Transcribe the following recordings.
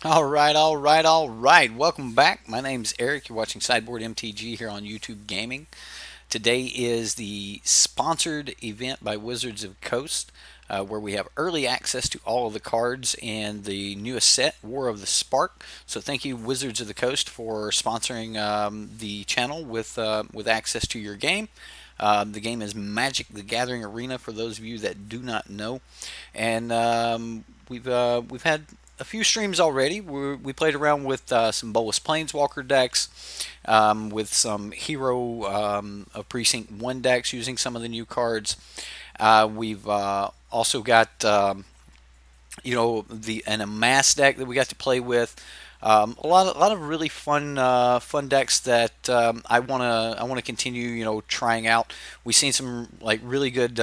All right. Welcome back. My name's Eric. You're watching Sideboardmtg here on YouTube Gaming. Today is the sponsored event by Wizards of the Coast, where we have early access to all of the cards in the newest set, War of the Spark. So thank you, Wizards of the Coast, for sponsoring the channel with access to your game. The game is Magic: The Gathering Arena for those of you that do not know, and we've had a few streams already. We played around with some Bolas Planeswalker decks, with some Hero of Precinct 1 decks using some of the new cards. We've also got an Amass deck that we got to play with. A lot of really fun decks that I wanna continue trying out. We've seen some like really good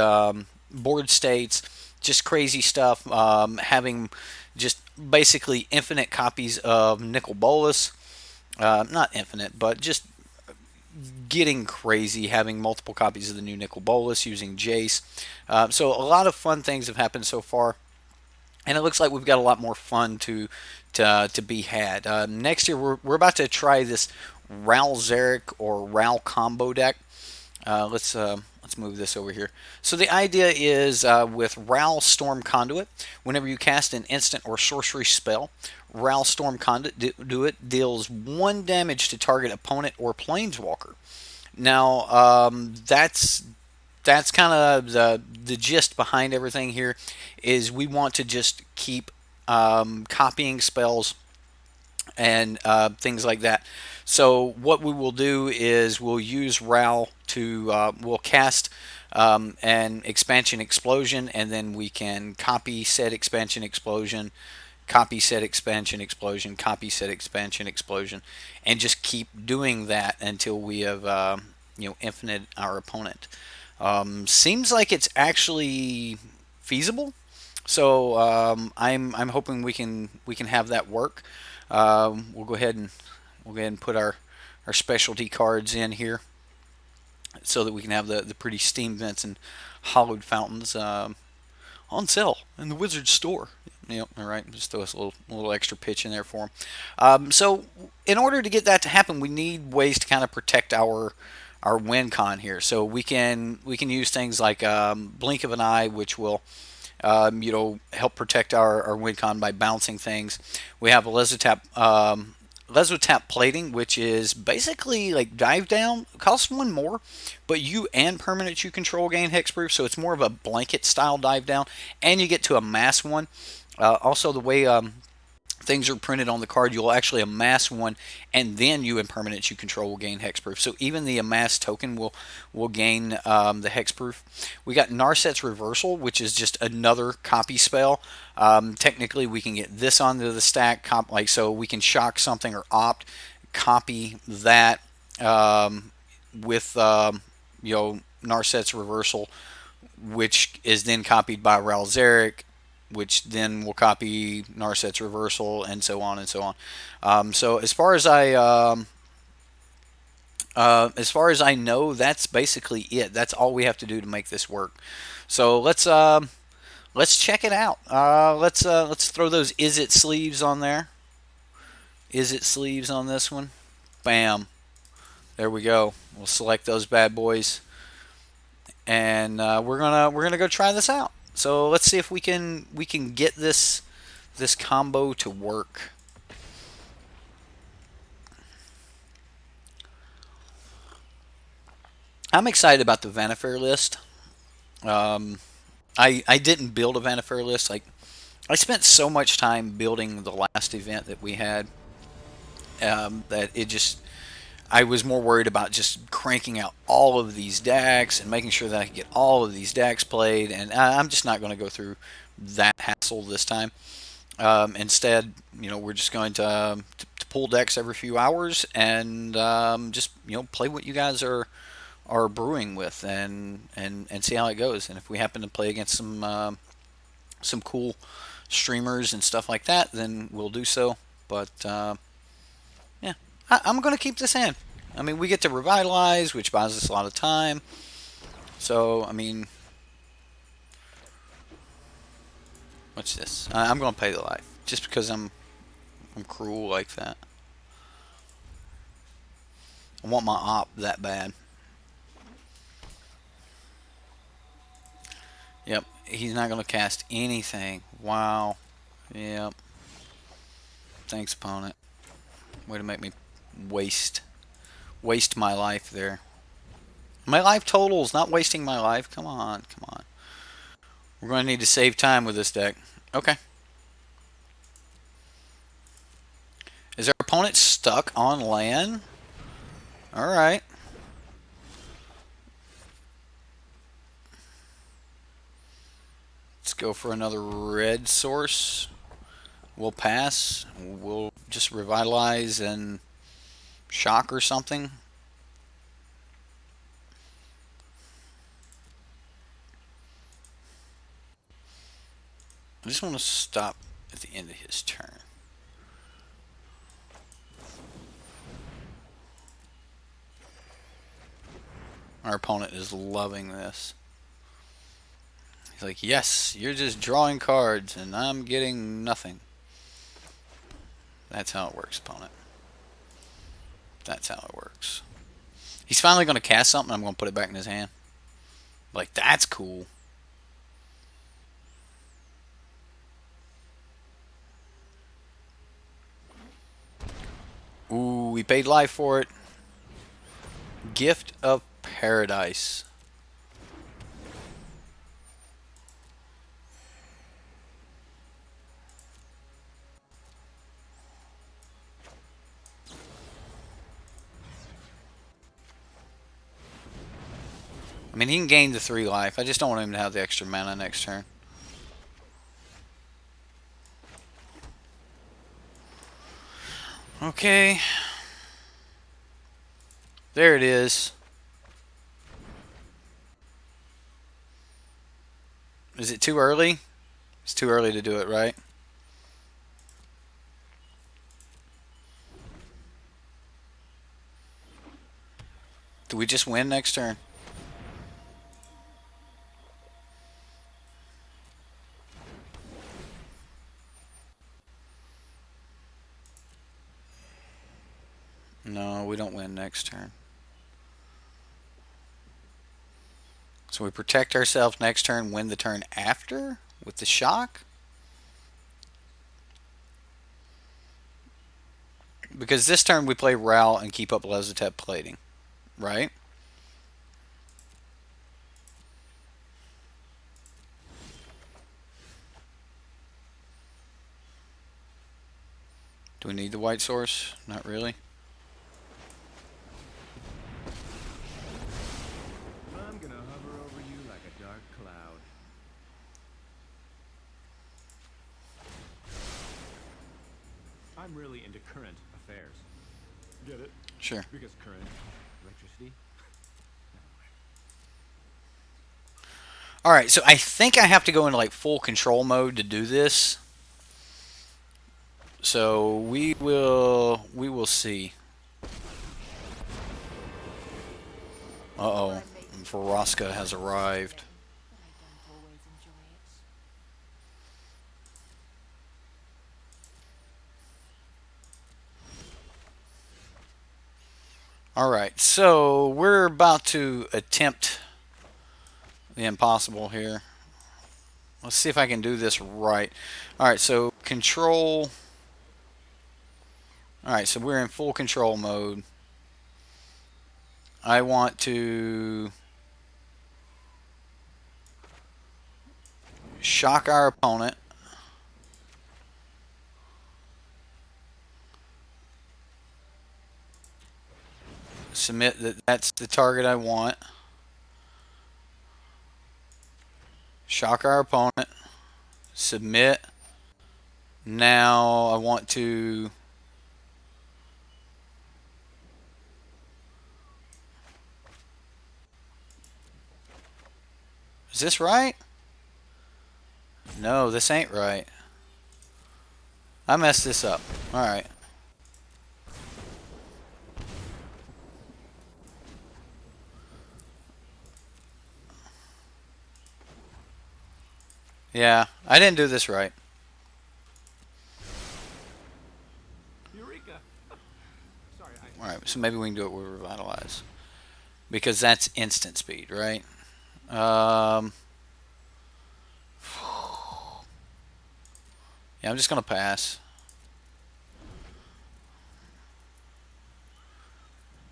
board states, just crazy stuff. Having just basically infinite copies of Nicol Bolas, not infinite, but just getting crazy, having multiple copies of the new Nicol Bolas using Jace. So a lot of fun things have happened so far, and it looks like we've got a lot more fun to be had. Next year, we're about to try this Ral Zarek or Ral combo deck. Let's move this over here. So the idea is with Ral Storm Conduit, whenever you cast an instant or sorcery spell, Ral Storm Conduit deals 1 damage to target opponent or planeswalker. Now that's kind of the gist behind everything here. Is we want to just keep copying spells and things like that. So what we will do is we'll use Ral to we'll cast an expansion explosion, and then we can copy said expansion explosion, copy said expansion explosion, copy said expansion explosion, and just keep doing that until we have infinite our opponent. Seems like it's actually feasible. So I'm hoping we can have that work. We'll go ahead and put our specialty cards in here so that we can have the pretty steam vents and hollowed fountains on sale in the Wizard store. Yep, all right. Just throw us a little extra pitch in there for them. So in order to get that to happen, we need ways to kind of protect our win con here. So we can use things like Blink of an Eye, which will help protect our win con by bouncing things. We have a Lesotap plating, which is basically like dive down, costs 1 more, but you and permanents you control gain hexproof, so it's more of a blanket style dive down, and you get to amass one. Also, the way things are printed on the card, you'll actually amass one, and then you and permanents you control will gain hexproof. So even the amass token will gain the hexproof. We got Narset's Reversal, which is just another copy spell. Technically, we can get this onto the stack, so we can shock something or opt, copy that with Narset's Reversal, which is then copied by Ral Zarek, which then will copy Narset's Reversal, and so on and so on. So as far as I know, that's basically it. That's all we have to do to make this work. So let's check it out. Let's throw those Is It sleeves on there. Is It sleeves on this one. Bam. There we go. We'll select those bad boys, and we're gonna go try this out. So let's see if we can get this combo to work. I'm excited about the Vannifar list. Um, I didn't build a Vannifar list. Like, I spent so much time building the last event that we had, that it just I was more worried about just cranking out all of these decks and making sure that I could get all of these decks played, and I'm just not going to go through that hassle this time. Instead, we're just going to pull decks every few hours and just play what you guys are brewing with, and see how it goes. And if we happen to play against some cool streamers and stuff like that, then we'll do so. But yeah, I'm going to keep this in. I mean, we get to revitalize, which buys us a lot of time. So, I mean, what's this? I'm going to pay the life just because I'm cruel like that. I want my op that bad. Yep, he's not going to cast anything. Wow. Yep. Thanks, opponent. Way to make me waste my life there. My life totals, not wasting my life. Come on, come on. We're going to need to save time with this deck. Okay. Is our opponent stuck on land? Alright. Let's go for another red source. We'll pass. We'll just revitalize and shock or something. I just want to stop at the end of his turn. Our opponent is loving this. He's like, yes, you're just drawing cards and I'm getting nothing. That's how it works, opponent. That's how it works. He's finally going to cast something. I'm going to put it back in his hand. Like, that's cool. Ooh, we paid life for it. Gift of Paradise. I mean, he can gain the 3 life. I just don't want him to have the extra mana next turn. Okay. There it is. Is it too early? It's too early to do it, right? Do we just win next turn? No, we don't win next turn. So we protect ourselves next turn, win the turn after with the shock? Because this turn we play Ral and keep up Lezatep plating, right? Do we need the white source? Not really. I'm gonna hover over you like a dark cloud. I'm really into current affairs. Get it? Sure. Because current electricity. Alright, so I think I have to go into like full control mode to do this. So we will see. Uh-oh. Vraska has arrived. Alright, so we're about to attempt the impossible here. Let's see if I can do this right. Alright, so control. Alright, so we're in full control mode. I want to shock our opponent. Submit that that's the target I want. Shock our opponent. Submit. Now I want to Is this right? No, this ain't right. I messed this up. Alright. Yeah, I didn't do this right. Eureka! Sorry, I Alright, should so have maybe we can do it with Revitalize. Because that's instant speed, right? Um, yeah, I'm just going to pass.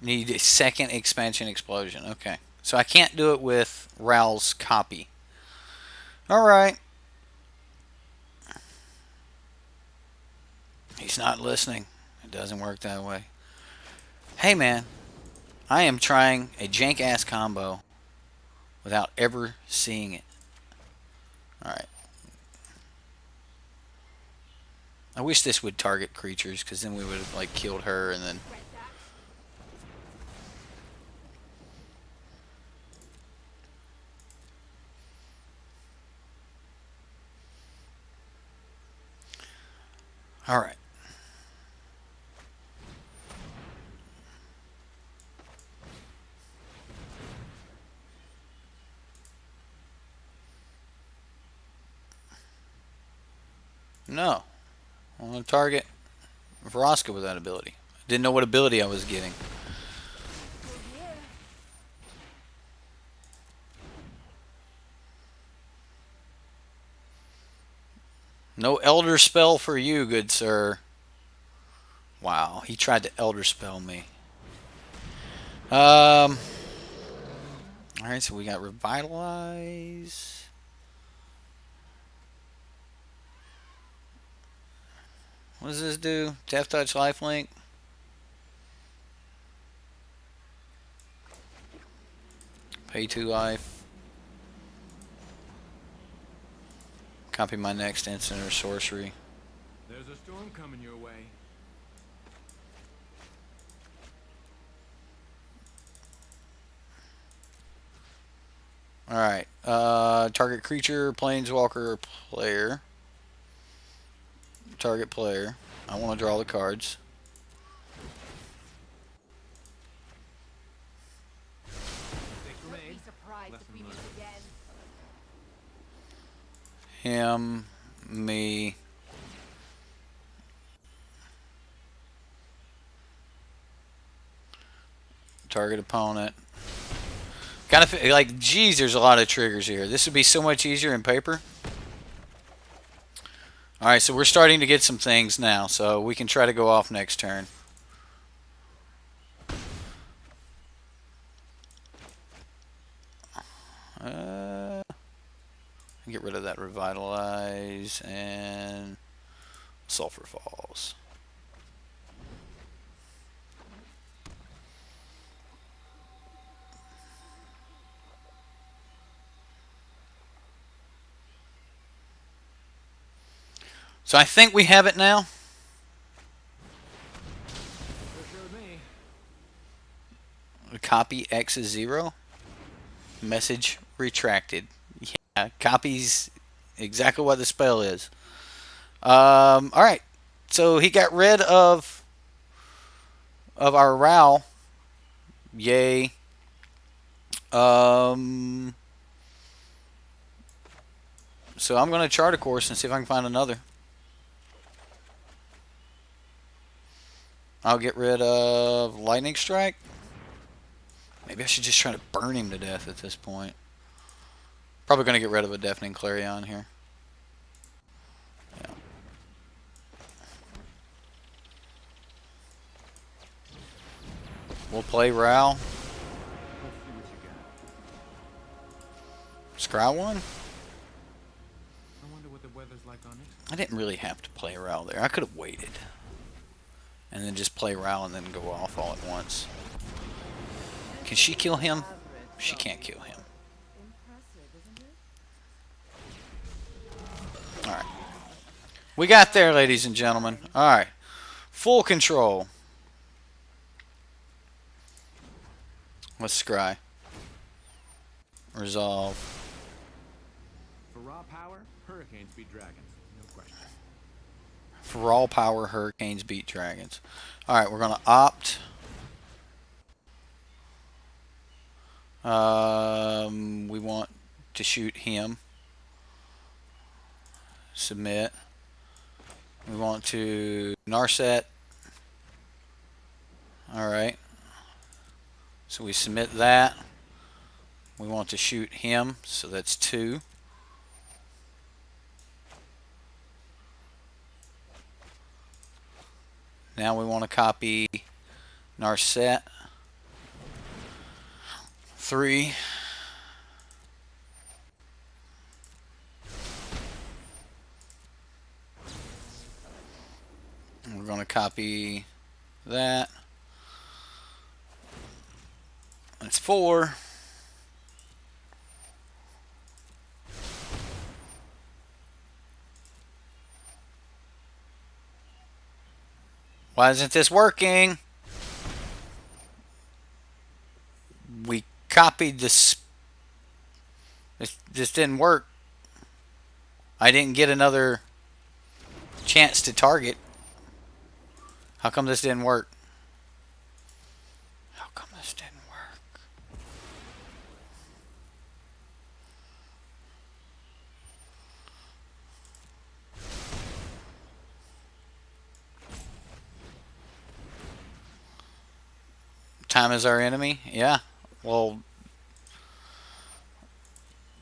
Need a second expansion explosion. Okay. So I can't do it with Raoul's copy. Alright. He's not listening. It doesn't work that way. Hey, man. I am trying a jank ass combo without ever seeing it. Alright. I wish this would target creatures, because then we would have like killed her and then. Alright. No. I want to target Vraska with that ability. Didn't know what ability I was getting. No Elder Spell for you, good sir. Wow, he tried to Elder Spell me. Alright, so we got Revitalize. What does this do? Death Touch Lifelink? Pay 2 life. Copy my next instant or sorcery. There's a storm coming your way. Alright. Target creature, planeswalker, or player. Target player. I want to draw the cards. Mistakes were made. Lesson learned. Him, me. Target opponent. Kind of like, geez, there's a lot of triggers here. This would be so much easier in paper. Alright, so we're starting to get some things now, so we can try to go off next turn. Get rid of that Revitalize and Sulfur Falls. So I think we have it now. Sure showed me. Copy X is 0. Message retracted. Yeah, copies exactly what the spell is. Alright. So he got rid of our Rao. Yay. So I'm going to chart a course and see if I can find another. I'll get rid of Lightning Strike. Maybe I should just try to burn him to death at this point. Probably going to get rid of a Deafening Clarion here. Yeah. We'll play Ral. Let's see what you got. Scry one. I wonder what the weather's like on it. I didn't really have to play Ral there. I could have waited. And then just play Ral and then go off all at once. Can she kill him? She can't kill him. Alright. We got there, ladies and gentlemen. Alright. Full control. Let's scry. Resolve. For raw power, hurricanes beat dragons. No question. For raw power, hurricanes beat dragons. Alright, we're going to opt. We want to shoot him. Submit. We want to Narset. Alright. So we submit that. We want to shoot him, so that's 2. Now we want to copy Narset. 3. We're going to copy that. That's 4. Why isn't this working? We copied this. This didn't work. I didn't get another chance to target. How come this didn't work? How come this didn't work? Time is our enemy? Yeah. Well,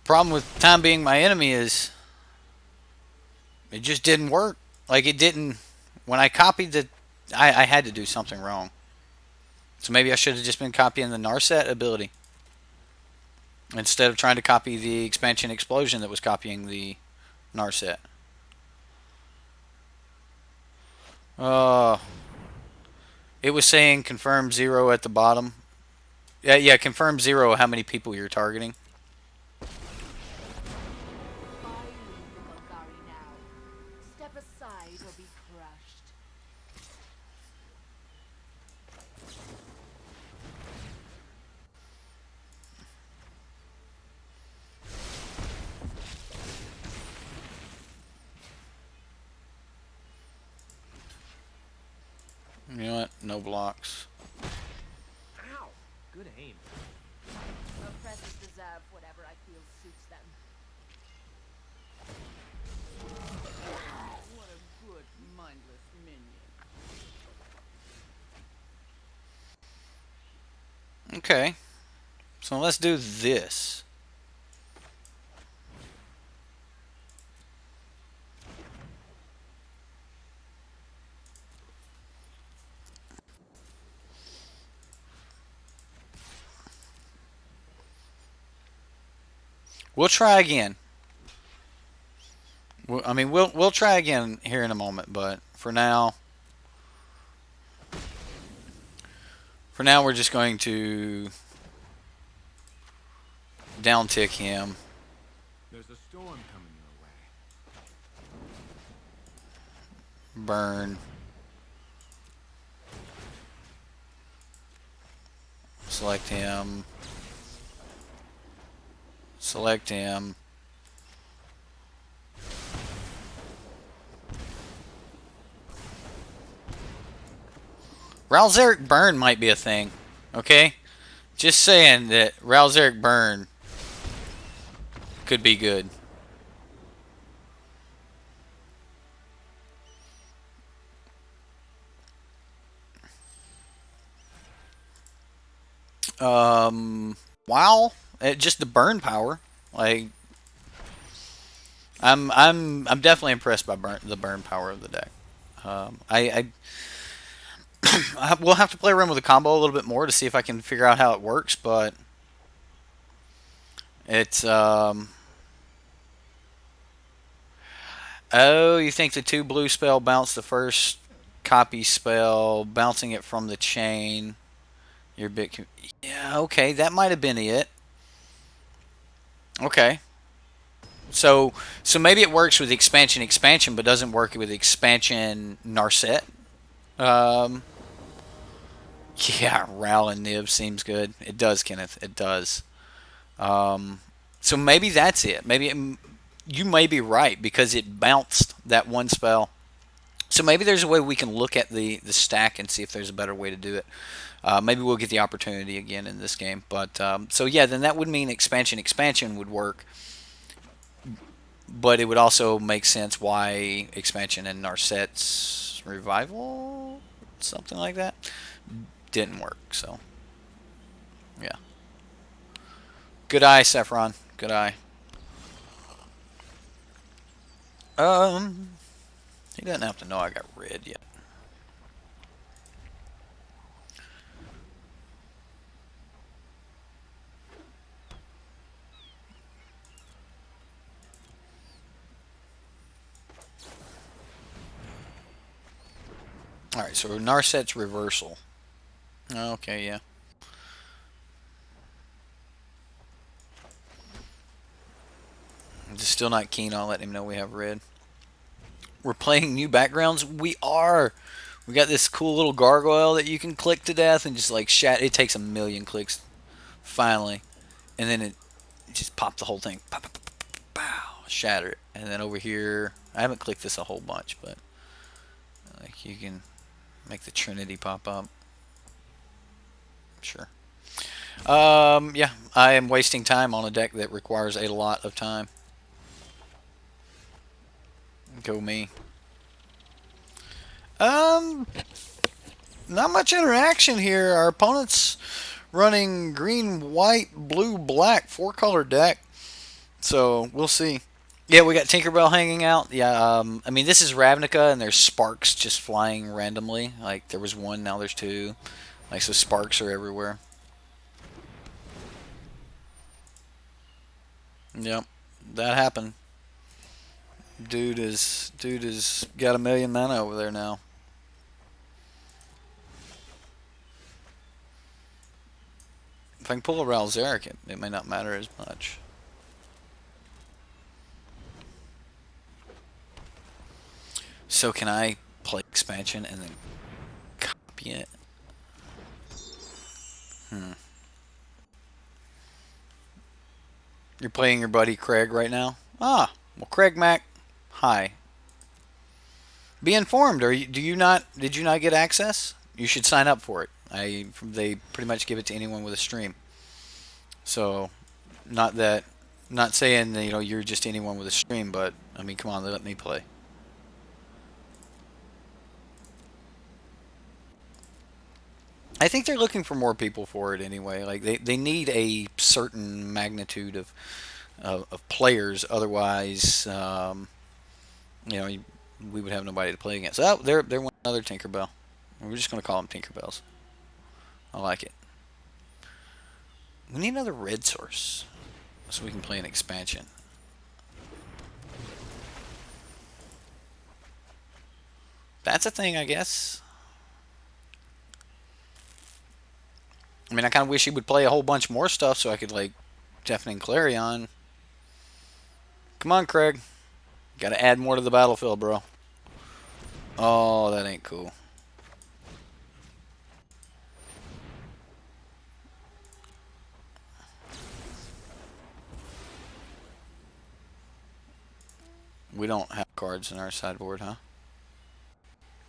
problem with time being my enemy is it just didn't work. Like it didn't. When I copied the, I had to do something wrong. So maybe I should have just been copying the Narset ability instead of trying to copy the expansion explosion that was copying the Narset. Uh, it was saying confirm 0 at the bottom. Yeah, confirm 0 how many people you're targeting. Step aside or be crushed. You know what? No blocks. Ow! Good aim. Oppressors deserve whatever I feel suits them. What a good, mindless minion. Okay. So let's do this. We'll try again. I mean, we'll try again here in a moment, but for now, we're just going to down tick him. There's a storm coming your way. Burn. Select him. Select him. Ralzeric Burn might be a thing. Okay? Just saying that Ralzeric Burn could be good. Wow. Just the burn power. Like I'm definitely impressed by the burn power of the deck. We'll have to play around with the combo a little bit more to see if I can figure out how it works, but it's oh, you think the 2 blue spell bounce the first copy spell, bouncing it from the chain. You're a bit yeah, okay, that might have been it. Okay. So maybe it works with expansion, but doesn't work with expansion Narset. Um, yeah, Ral and Nib seems good. It does, Kenneth. It does. So maybe that's it. You may be right because it bounced that one spell. So maybe there's a way we can look at the stack and see if there's a better way to do it. Maybe we'll get the opportunity again in this game. But so yeah, then that would mean expansion would work. But it would also make sense why expansion and Narset's revival, something like that, didn't work. So yeah, good eye, Saffron. Good eye. Um, he doesn't have to know I got red yet. All right, so Narset's reversal. Okay, yeah. I'm just still not keen on letting him know we have red. We're playing new backgrounds. We are. We got this cool little gargoyle that you can click to death and just like shat. It takes a million clicks, finally, and then it just popped the whole thing. Pow, pow, pow, pow, pow, shatter it. And then over here, I haven't clicked this a whole bunch, but like you can make the Trinity pop up. Sure. Yeah, I am wasting time on a deck that requires a lot of time. Go me. Um, Not much interaction here. Our opponent's running green, white, blue, black, four-color deck. So we'll see. Yeah, we got Tinkerbell hanging out. Yeah, I mean this is Ravnica, and there's sparks just flying randomly. Like there was one, now there's two. Like so, sparks are everywhere. Yep, that happened. Dude is got a million mana over there now. If I can pull a Ralzeric, it may not matter as much. So can I play expansion and then copy it? Hmm. You're playing your buddy Craig right now? Ah, well, Craig Mac, hi. Be informed. Do you not? Did you not get access? You should sign up for it. They pretty much give it to anyone with a stream. So, not that, not saying that, you're just anyone with a stream, but I mean, come on, let me play. I think they're looking for more people for it anyway. Like they need a certain magnitude of players, otherwise, we would have nobody to play against. So they're one other Tinkerbell. We're just gonna call them Tinkerbells. I like it. We need another red source so we can play an expansion. That's a thing, I guess. I mean, I kind of wish he would play a whole bunch more stuff so I could, like, Deafening Clarion. Come on, Craig. Gotta add more to the battlefield, bro. Oh, that ain't cool. We don't have cards in our sideboard, huh?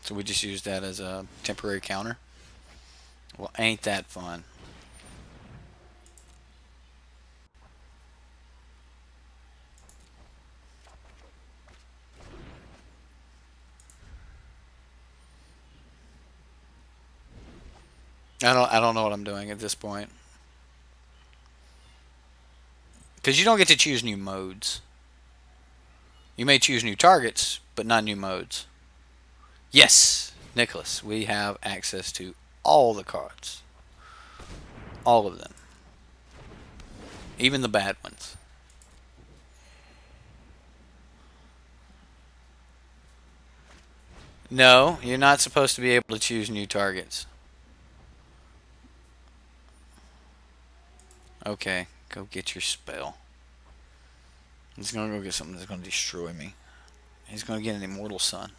So we just use that as a temporary counter? Well, ain't that fun. I don't know what I'm doing at this point. Because you don't get to choose new modes. You may choose new targets, but not new modes. Yes, Nicholas, we have access to all the cards. All of them. Even the bad ones. No, you're not supposed to be able to choose new targets. Okay, go get your spell. He's gonna go get something that's gonna destroy me. He's gonna get an Immortal Sun.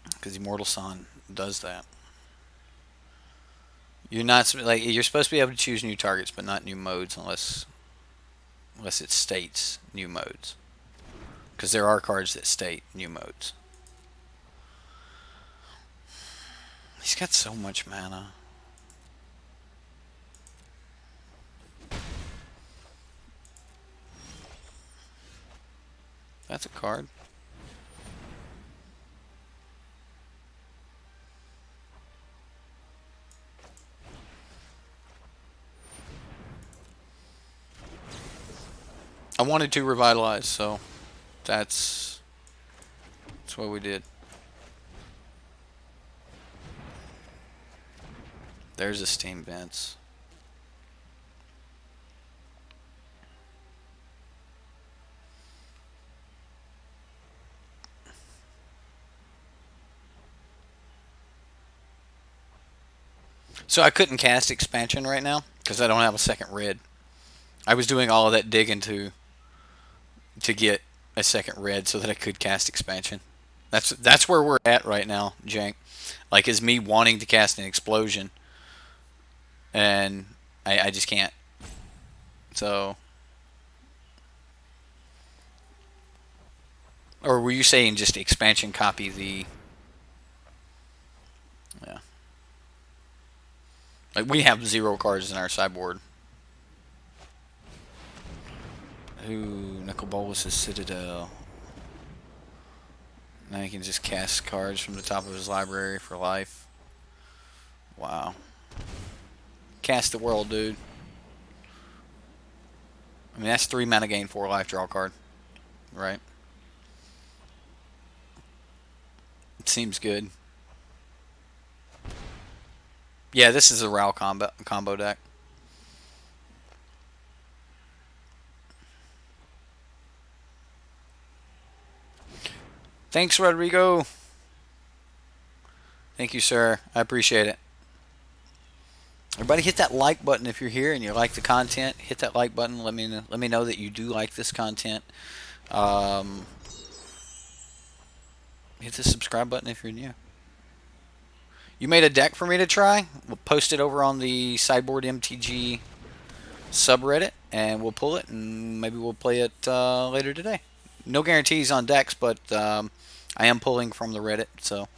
Because Immortal Sun does that. You're not like you're supposed to be able to choose new targets, but not new modes unless it states new modes. Because there are cards that state new modes. He's got so much mana. That's a card. I wanted to revitalize, so that's what we did. There's the steam vents. So I couldn't cast expansion right now because I don't have a second red. I was doing all of that digging to get a second red so that I could cast expansion. That's where we're at right now, Jank. Like, is me wanting to cast an explosion, and I just can't. So, or were you saying just expansion copy the? Yeah. Like, we have 0 cards in our sideboard. Ooh, Nicol Bolas' Citadel. Now he can just cast cards from the top of his library for life. Wow. Cast the world, dude. I mean, that's 3 mana gain, 4 life, draw a card. Right? It seems good. Yeah, this is a Ral combo deck. Thanks, Rodrigo. Thank you, sir. I appreciate it. Everybody hit that like button if you're here and you like the content. Hit that like button. Let me know that you do like this content. Hit the subscribe button if you're new. You made a deck for me to try. We'll post it over on the Sideboardmtg subreddit, and we'll pull it, and maybe we'll play it later today. No guarantees on decks, but I am pulling from the Reddit, so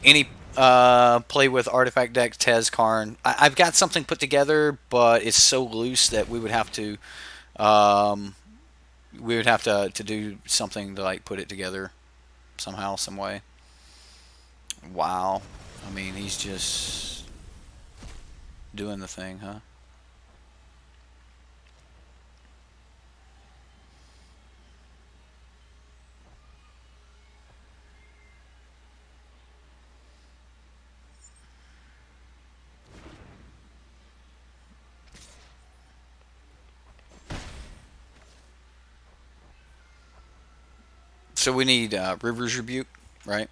any play with artifact decks, Tez, Karn. I've got something put together, but it's so loose that we would have to to do something to like put it together somehow, some way. Wow. I mean, he's just doing the thing, huh? So we need River's Rebuke, right?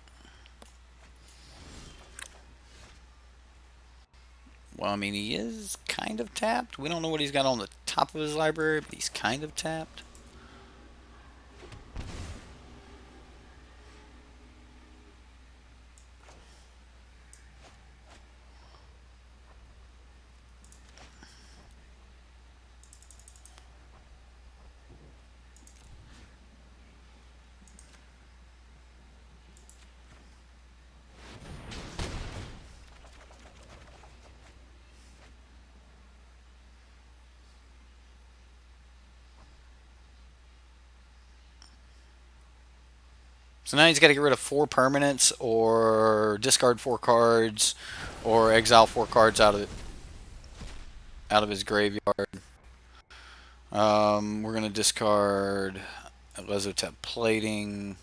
Well, I mean, he is kind of tapped. We don't know what he's got on the top of his library, but he's kind of tapped. So now he's got to get rid of 4 permanents, or discard 4 cards, or exile 4 cards out of his graveyard. We're gonna discard a Lezotep Plating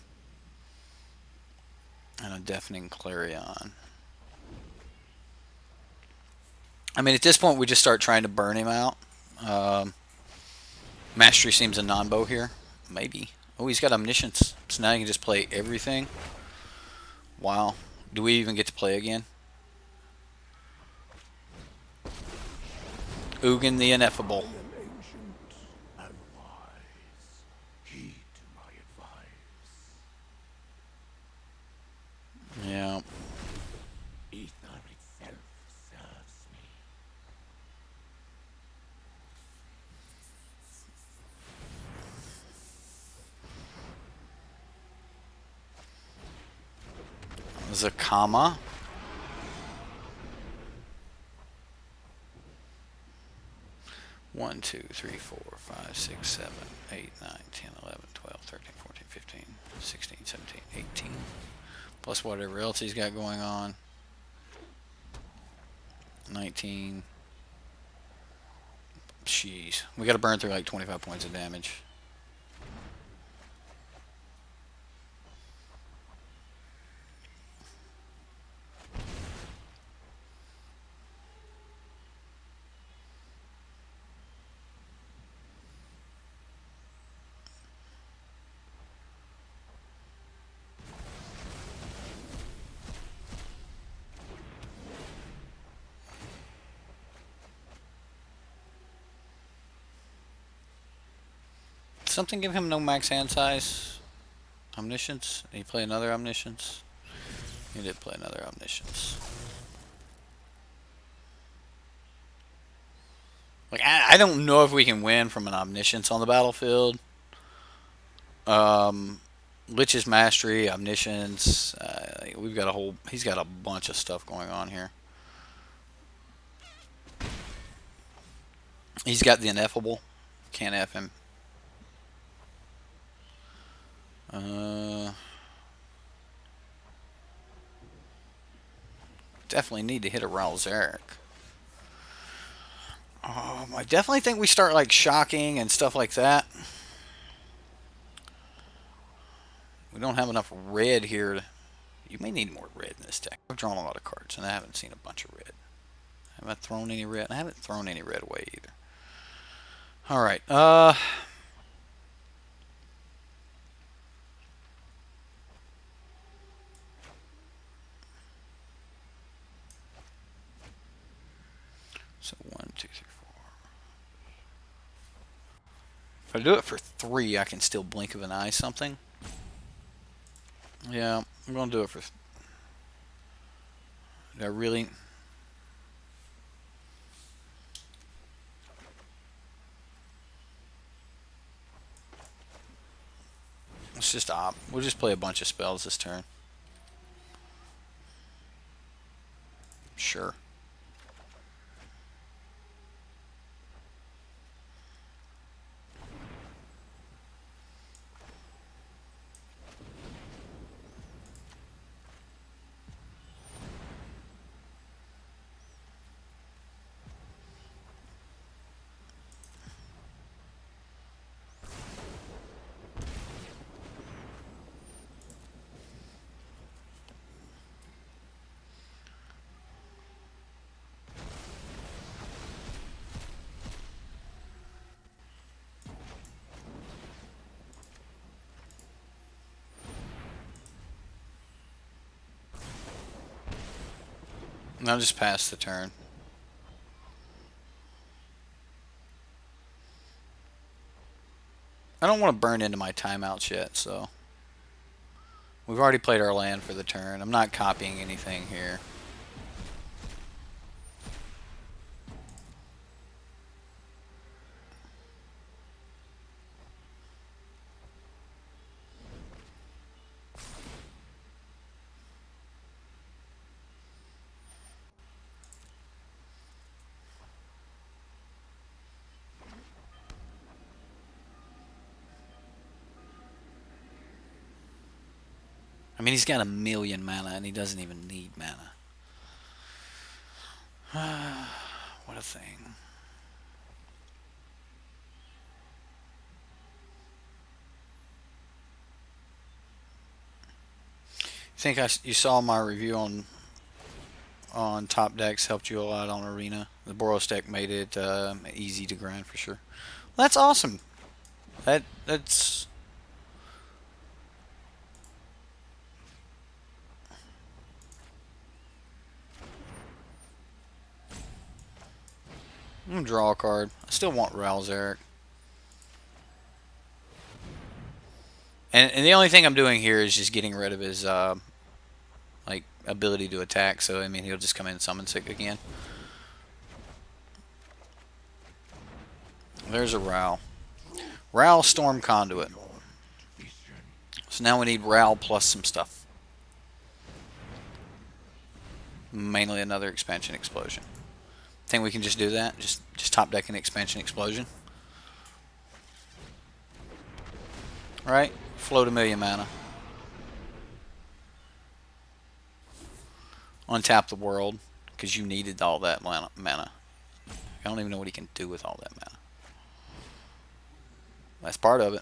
and a Deafening Clarion. I mean, at this point, we just start trying to burn him out. Mastery seems a non-bow here. Maybe. Oh, he's got Omniscience. So now you can just play everything. Wow. Do we even get to play again? Ugin the Ineffable. Yeah. Zakama. One, 2, 3, 4, 5, 6, 7, 8, 9, 10, 11, 12, 13, 14, 15, 16, 17, 18. Plus whatever else he's got going on. 19. Jeez. We got to burn through like 25 points of damage. Something give him no max hand size? Omniscience? Did he play another Omniscience? He did play another Omniscience. Like, I don't know if we can win from an Omniscience on the battlefield. Lich's Mastery, Omniscience. We've got a whole... He's got a bunch of stuff going on here. He's got the Ineffable. Can't F him. Definitely need to hit a Raul Zarek. I definitely think we start like shocking and stuff like that. We don't have enough red here. You may need more red in this deck. I've drawn a lot of cards and I haven't seen a bunch of red. Have I thrown any red? I haven't thrown any red away either. Alright, so 1, 2, 3, 4. If I do it for 3, I can still blink of an eye something. Yeah, I'm gonna do it for... Do I really... Let's just opt. We'll just play a bunch of spells this turn. Sure. I'll just pass the turn. I don't want to burn into my timeouts yet, so... We've already played our land for the turn. I'm not copying anything here. I mean, he's got 1,000,000 mana, and he doesn't even need mana. What a thing. I think you saw my review on top decks, helped you a lot on Arena. The Boros deck made it easy to grind for sure. Well, that's awesome. That's... I'm gonna draw a card. I still want Raul Zarek. And the only thing I'm doing here is just getting rid of his like ability to attack. So I mean, he'll just come in and summon sick again. There's a Raul. Raul Storm Conduit. So now we need Raul plus some stuff. Mainly another expansion explosion. Think we can just do that? Just top deck an expansion explosion. Right? Float 1,000,000 mana. Untap the world, because you needed all that mana. I don't even know what he can do with all that mana. That's part of it.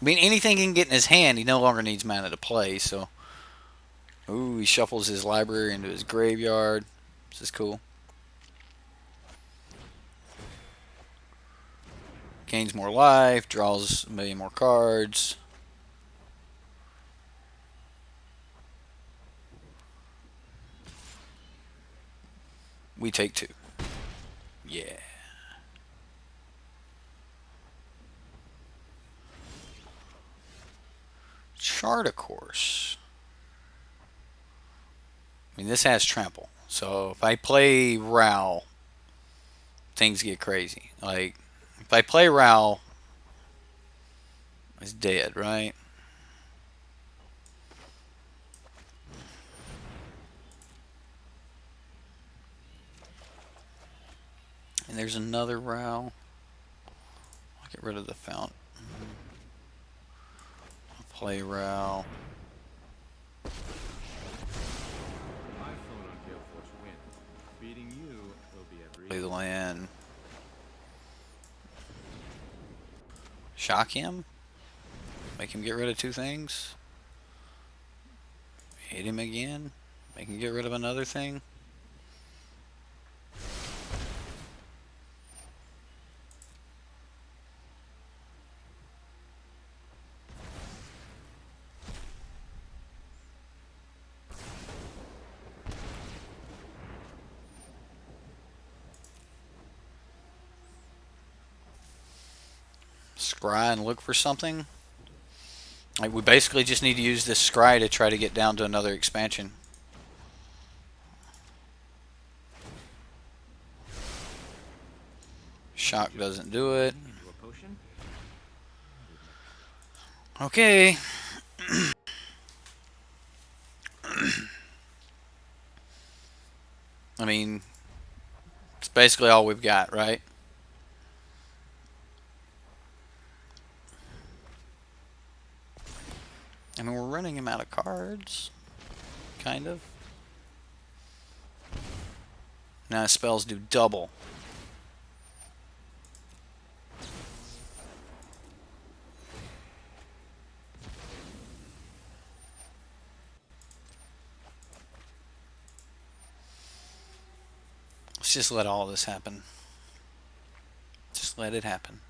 I mean, anything he can get in his hand, he no longer needs mana to play, so. Ooh, he shuffles his library into his graveyard. This is cool. Gains more life, draws a million more cards. We take 2. Yeah. Chart a course. I mean, this has trample. So if I play Ral, things get crazy. Like, if I play Ral, it's dead, right? And there's another Ral. I'll get rid of the fount. I'll play Ral. I've flown on Gale Force Wind. Beating you will be a Play the breeze. land. Shock him. Make him get rid of 2 things. Hit him again. Make him get rid of another thing. Scry and look for something. Like, we basically just need to use this scry to try to get down to another expansion. Shock doesn't do it. Into a potion? Okay. I mean, it's basically all we've got, right? I mean, we're running him out of cards. Kind of. Now his spells do double. Let's just let all this happen. Just let it happen.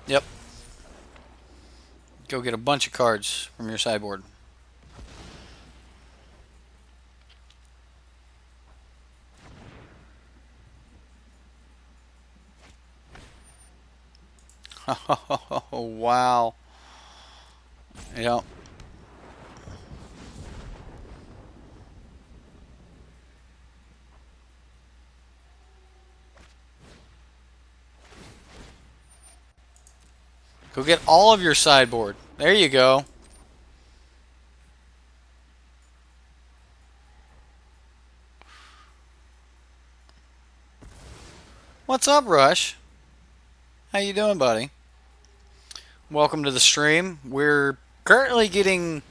Yep. Go get a bunch of cards from your sideboard. Oh, wow. Yep. Go get all of your sideboard. There you go. What's up, Rush? How you doing, buddy? Welcome to the stream. We're currently getting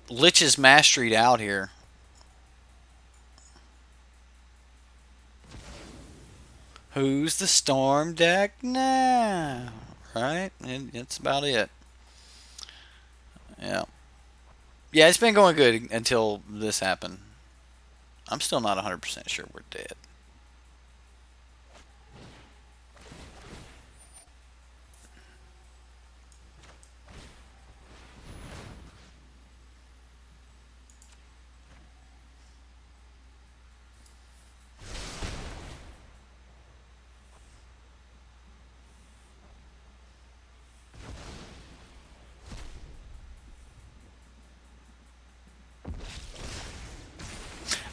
Lich's Mastery out here. Who's the Storm deck now? Right? It's about it. Yeah. Yeah, it's been going good until this happened. I'm still not 100% sure we're dead.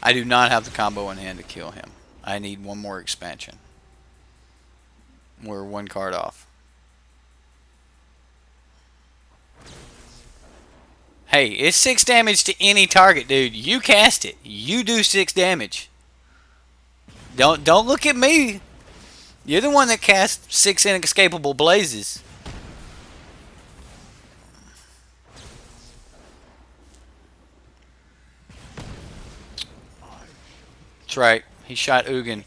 I do not have the combo in hand to kill him. I need one more expansion. We're 1 card off. Hey, it's 6 damage to any target, dude. You cast it. You do 6 damage. Don't look at me. You're the one that cast 6 inescapable blazes. That's right. He shot Ugin.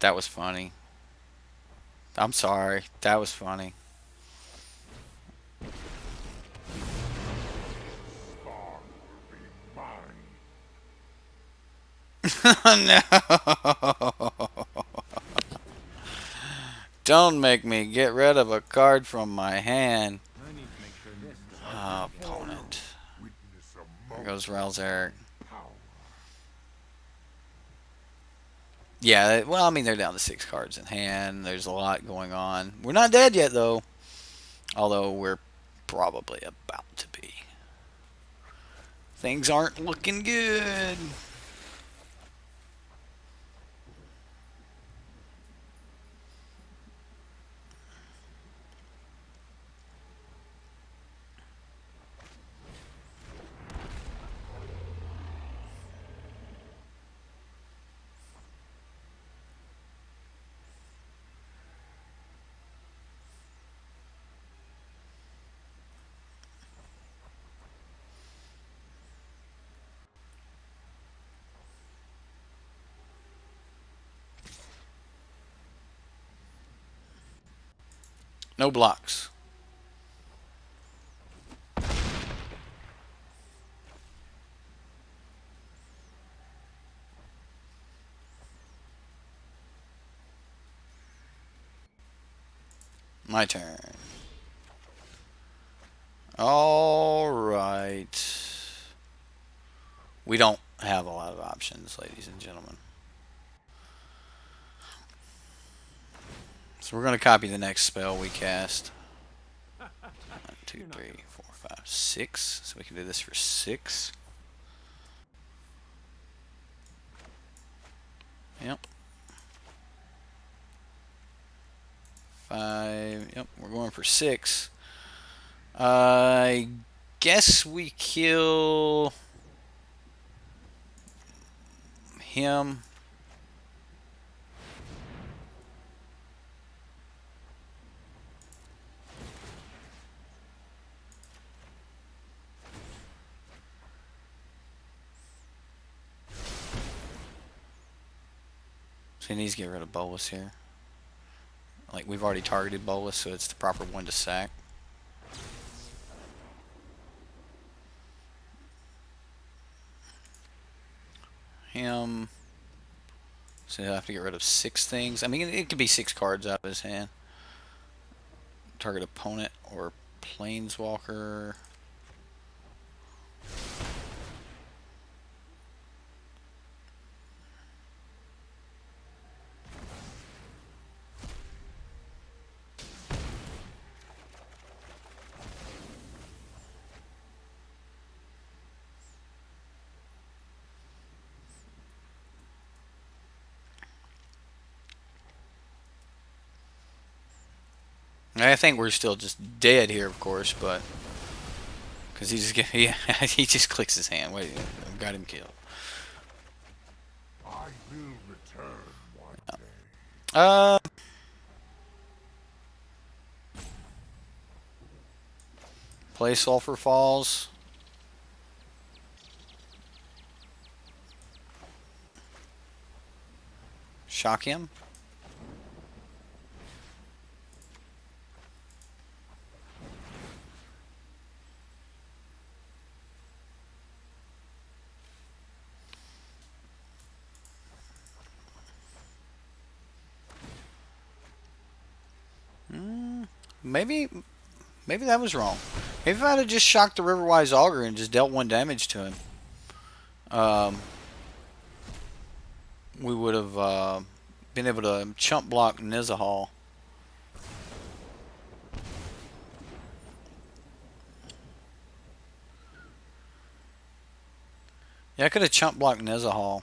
That was funny. I'm sorry. That was funny. No. Don't make me get rid of a card from my hand. I need to make sure this is Opponent. There goes Ralzeric. Yeah, well, I mean, they're down to 6 cards in hand. There's a lot going on. We're not dead yet, though. Although we're probably about to be. Things aren't looking good. No blocks. My turn. All right. We don't have a lot of options, ladies and gentlemen. So we're going to copy the next spell we cast. 1, 2, 3, 4, 5, 6. So we can do this for 6. Yep. 5. Yep, we're going for 6. I guess we kill him. So he needs to get rid of Bolus here. Like, we've already targeted Bolus, so it's the proper one to sack. Him. So he'll have to get rid of 6 things. I mean, it could be 6 cards out of his hand. Target opponent or planeswalker. I think we're still just dead here, of course, but because he just he just clicks his hand. Wait, I've got him killed. I will return one day. Uh, play Sulphur Falls. Shock him. Maybe that was wrong. Maybe if I'd have just shocked the Riverwise Augur and just dealt 1 damage to him, we would have been able to chump block Nizahal. Yeah, I could have chump blocked Nizahal.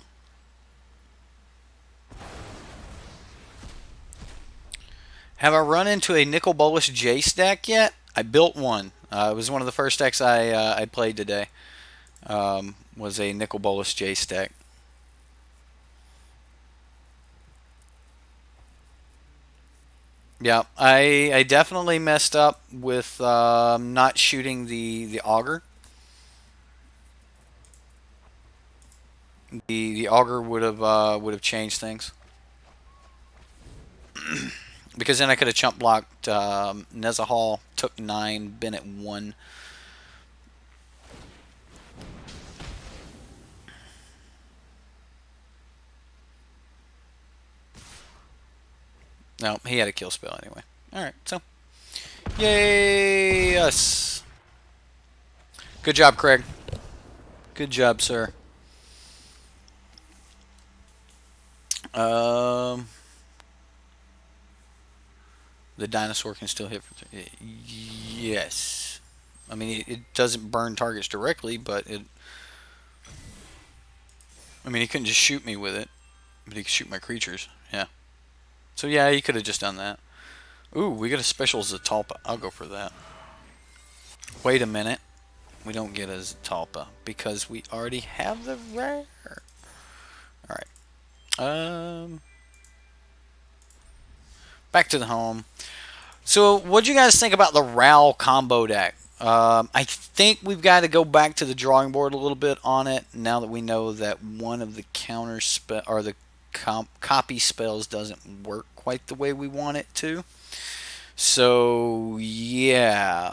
Have I run into a Nicol Bolas Jace deck yet? I built one. It was one of the first decks I played today. Was a Nicol Bolas Jace deck. Yeah, I definitely messed up with not shooting the auger. The auger would have changed things because then I could have chump blocked Neza Hall, took 9, Bennett 1. No, he had a kill spell anyway. All right, so yay us! Good job, Craig. Good job, sir. Um, the dinosaur can still hit for yes. I mean, it doesn't burn targets directly, but it. I mean, he couldn't just shoot me with it, but he could shoot my creatures. Yeah. So yeah, he could have just done that. Ooh, we got a special Zatalpa. I'll go for that. Wait a minute. We don't get a Zatalpa because we already have the rare. All right. Back to the home. So, what do you guys think about the Ral combo deck? I think we've got to go back to the drawing board a little bit on it now that we know that one of the counter spell or the copy spells doesn't work quite the way we want it to. So yeah,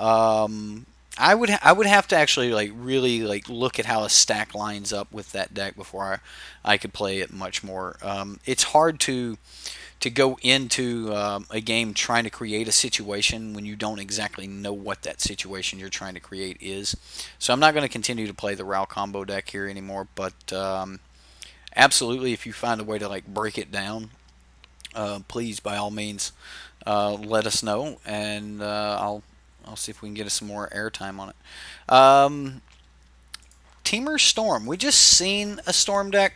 I would have to actually like really like look at how a stack lines up with that deck before I could play it much more. It's hard to go into a game trying to create a situation when you don't exactly know what that situation you're trying to create is. So I'm not going to continue to play the Ral combo deck here anymore, but absolutely, if you find a way to like break it down, please by all means let us know, and I'll see if we can get us some more airtime on it. Temur Storm. We just seen a Storm deck.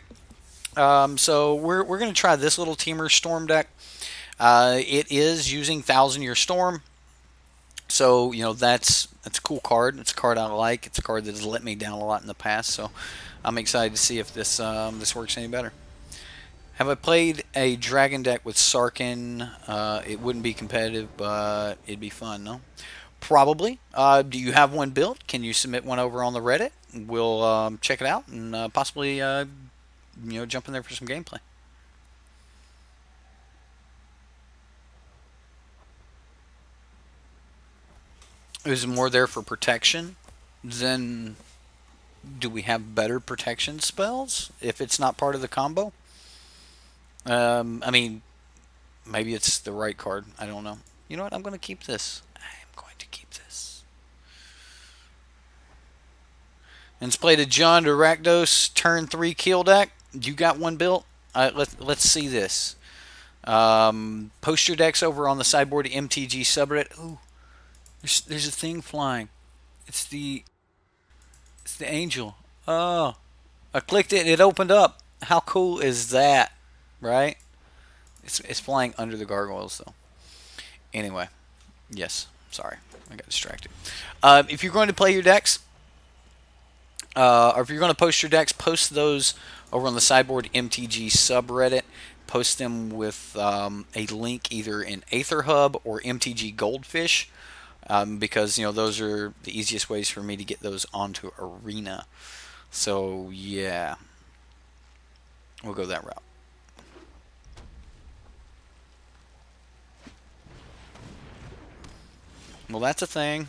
So we're going to try this little Temur Storm deck. It is using 1,000-Year Storm. So, you know, that's a cool card. It's a card I like. It's a card that has let me down a lot in the past. So I'm excited to see if this works any better. Have I played a dragon deck with Sarkin? It wouldn't be competitive, but it'd be fun, no? Probably. Do you have one built? Can you submit one over on the Reddit? We'll check it out and possibly jump in there for some gameplay. Is more there for protection? Then do we have better protection spells if it's not part of the combo? I mean, maybe it's the right card. I don't know. You know what? I'm going to keep this. I'm going to keep this. And it's played a John to Rakdos turn 3 kill deck. You got one built? Let's see this. Post your decks over on the Sideboardmtg subreddit. Ooh, there's a thing flying. It's the angel. Oh, I clicked it and it opened up. How cool is that? Right? It's flying under the gargoyles though. Anyway, yes. Sorry, I got distracted. If you're going to play your decks, or if you're going to post your decks, post those over on the Sideboardmtg subreddit. Post them with a link either in Aether Hub or MTG Goldfish, because those are the easiest ways for me to get those onto Arena. So yeah, we'll go that route. Well, that's a thing.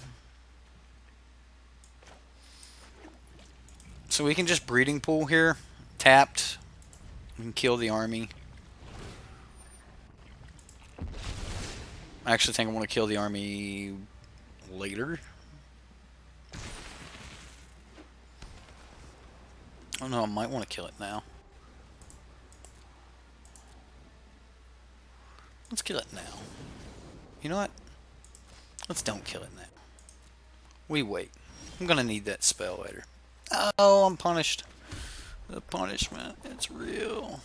So we can just breeding pool here. Tapped. We can kill the army. I actually think I want to kill the army later. Oh no, I might want to kill it now. Let's kill it now. You know what? Let's don't kill it now. We wait. I'm gonna need that spell later. Oh, I'm punished. The punishment, it's real.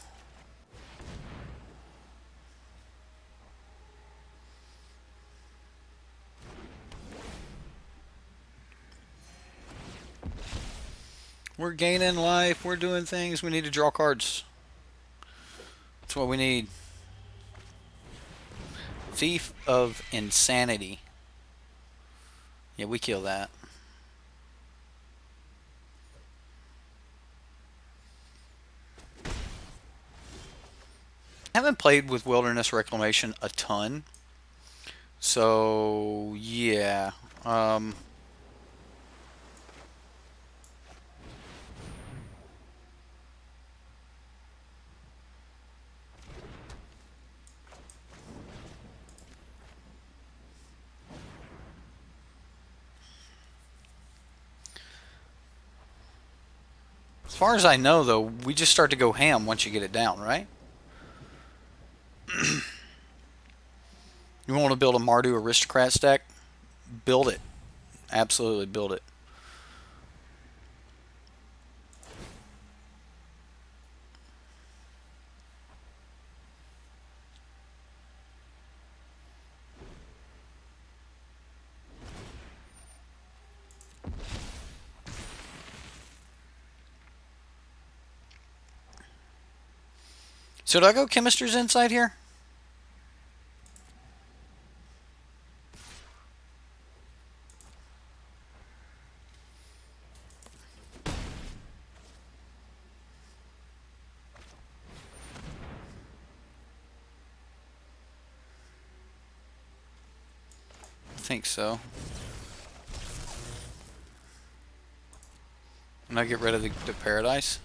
We're gaining life. We're doing things. We need to draw cards. That's what we need. Thief of Insanity. Yeah, we kill that. I haven't played with Wilderness Reclamation a ton. So, yeah. As far as I know, though, we just start to go ham once you get it down, right? You want to build a Mardu Aristocrat deck? Build it. Absolutely build it. So do I go Chemister's Insight here? I think so. And I get rid of the Paradise.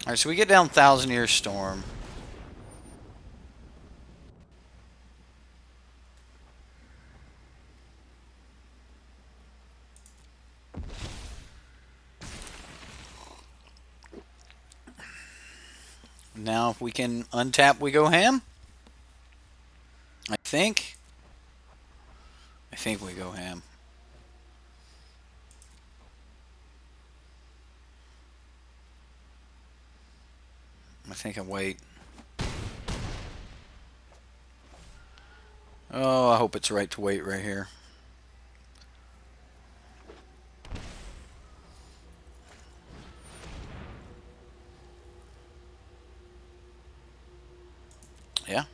Alright, so we get down Thousand Year Storm. Now if we can untap, we go ham. I think we go ham. I think I wait. Oh, I hope it's right to wait right here. Yeah.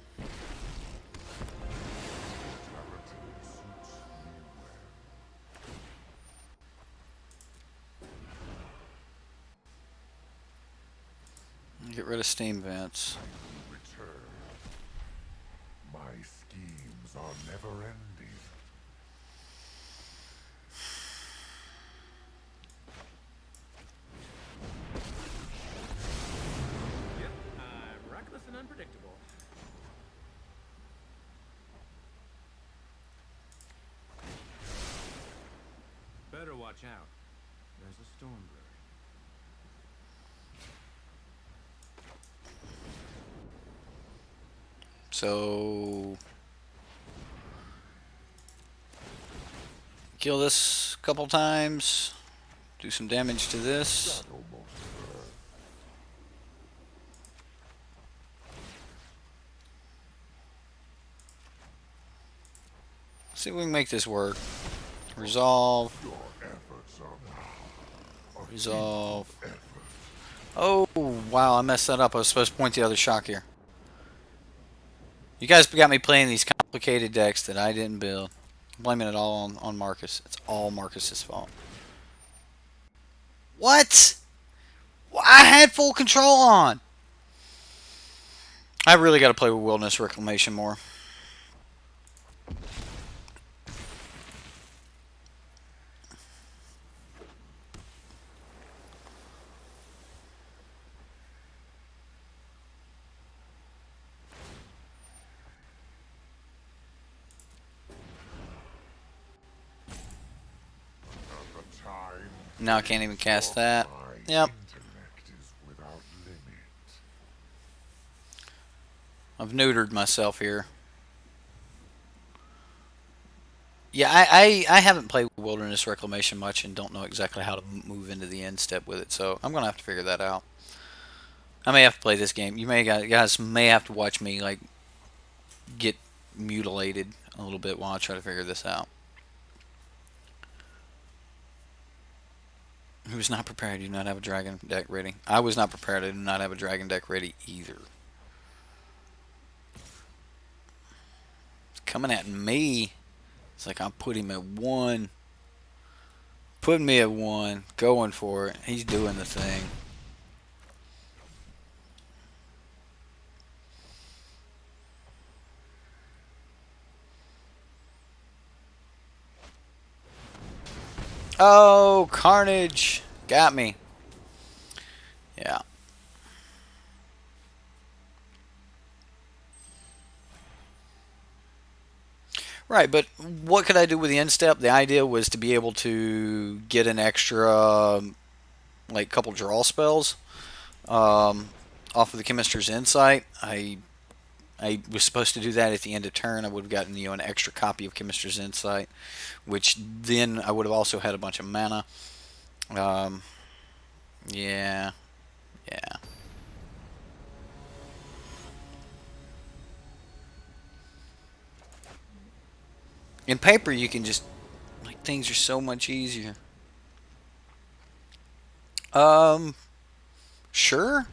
Get rid of steam vents. Return. My schemes are never ending. Yep, I'm reckless and unpredictable. Better watch out. There's a storm brewing. So kill this a couple times. Do some damage to this. See if we can make this work. Resolve. Your efforts are now a Resolve. heap of effort. Oh, wow, I messed that up. I was supposed to point the other shock here. You guys got me playing these complicated decks that I didn't build. I'm blaming it all on Marcus. It's all Marcus's fault. What? I had full control on. I really got to play with Wilderness Reclamation more. At the time, Now I can't even cast that. mine. Yep. Intellect is without limit. I've neutered myself here. Yeah, I haven't played Wilderness Reclamation much and don't know exactly how to move into the end step with it, so I'm gonna have to figure that out. I may have to play this game. You may guys may have to watch me like get mutilated a little bit while I try to figure this out. Who was not prepared? Do not have a dragon deck ready. I was not prepared. I do not have a dragon deck ready either. It's coming at me. It's like I'll put him at 1. Putting me at 1. Going for it. He's doing the thing. Oh, Carnage. Got me. Yeah. Right, but what could I do with the end step? The idea was to be able to get an extra, like, couple draw spells off of the Chemist's Insight. I was supposed to do that at the end of turn. I would have gotten an extra copy of Chemist's Insight, which then I would have also had a bunch of mana. Um, yeah, yeah. In paper, you can just like things are so much easier. Um, sure.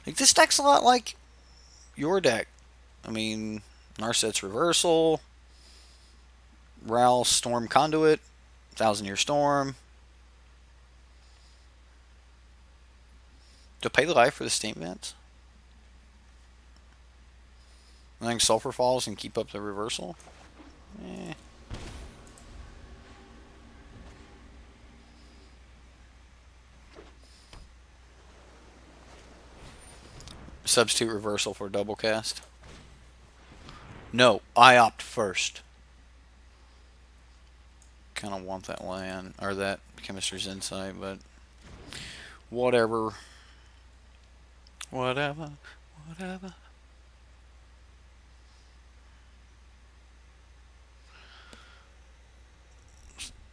Like this deck's a lot like your deck. I mean, Narset's Reversal, Ral Storm Conduit, Thousand Year Storm. To pay the life for the steam vents. I think Sulfur Falls and keep up the reversal. Eh. Substitute reversal for double cast. No, I opt first. Kind of want that land or that Chemist's Insight, but whatever. Whatever. Whatever.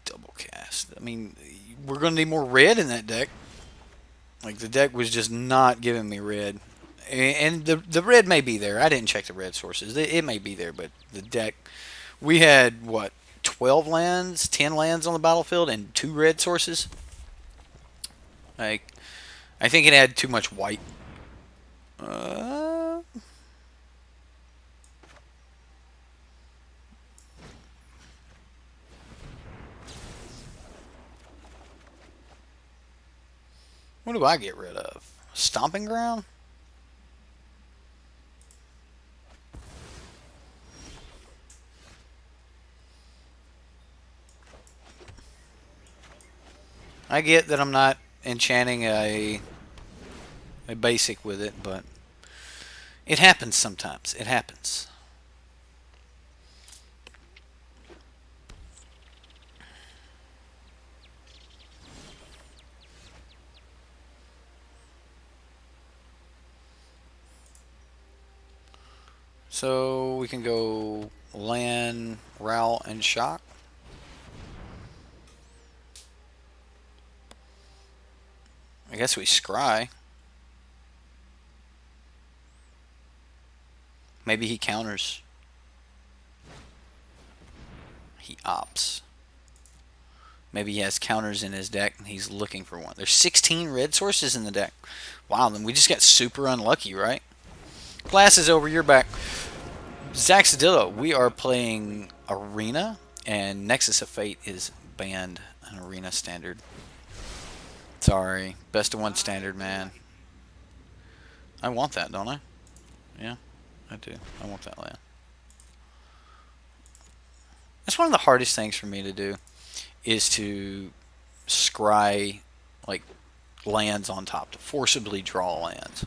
Double cast. I mean, we're going to need more red in that deck. Like, the deck was just not giving me red. And the red may be there. I didn't check the red sources. It may be there, but the deck... We had, what, 12 lands, 10 lands on the battlefield, and 2 red sources? Like, I think it had too much white. What do I get rid of? Stomping Ground? I get that I'm not enchanting a basic with it, but it happens sometimes. It happens. So we can go land, Ral, and Shock. I guess we scry. Maybe he counters. He opts. Maybe he has counters in his deck and he's looking for one. There's 16 red sources in the deck. Wow, then we just got super unlucky, right? Glass is over your back. Zaxadillo, we are playing Arena, and Nexus of Fate is banned in Arena Standard. Sorry. Best of 1 Standard, man. I want that, don't I? Yeah, I do. I want that land. That's one of the hardest things for me to do, is to scry, like, lands on top, to forcibly draw lands.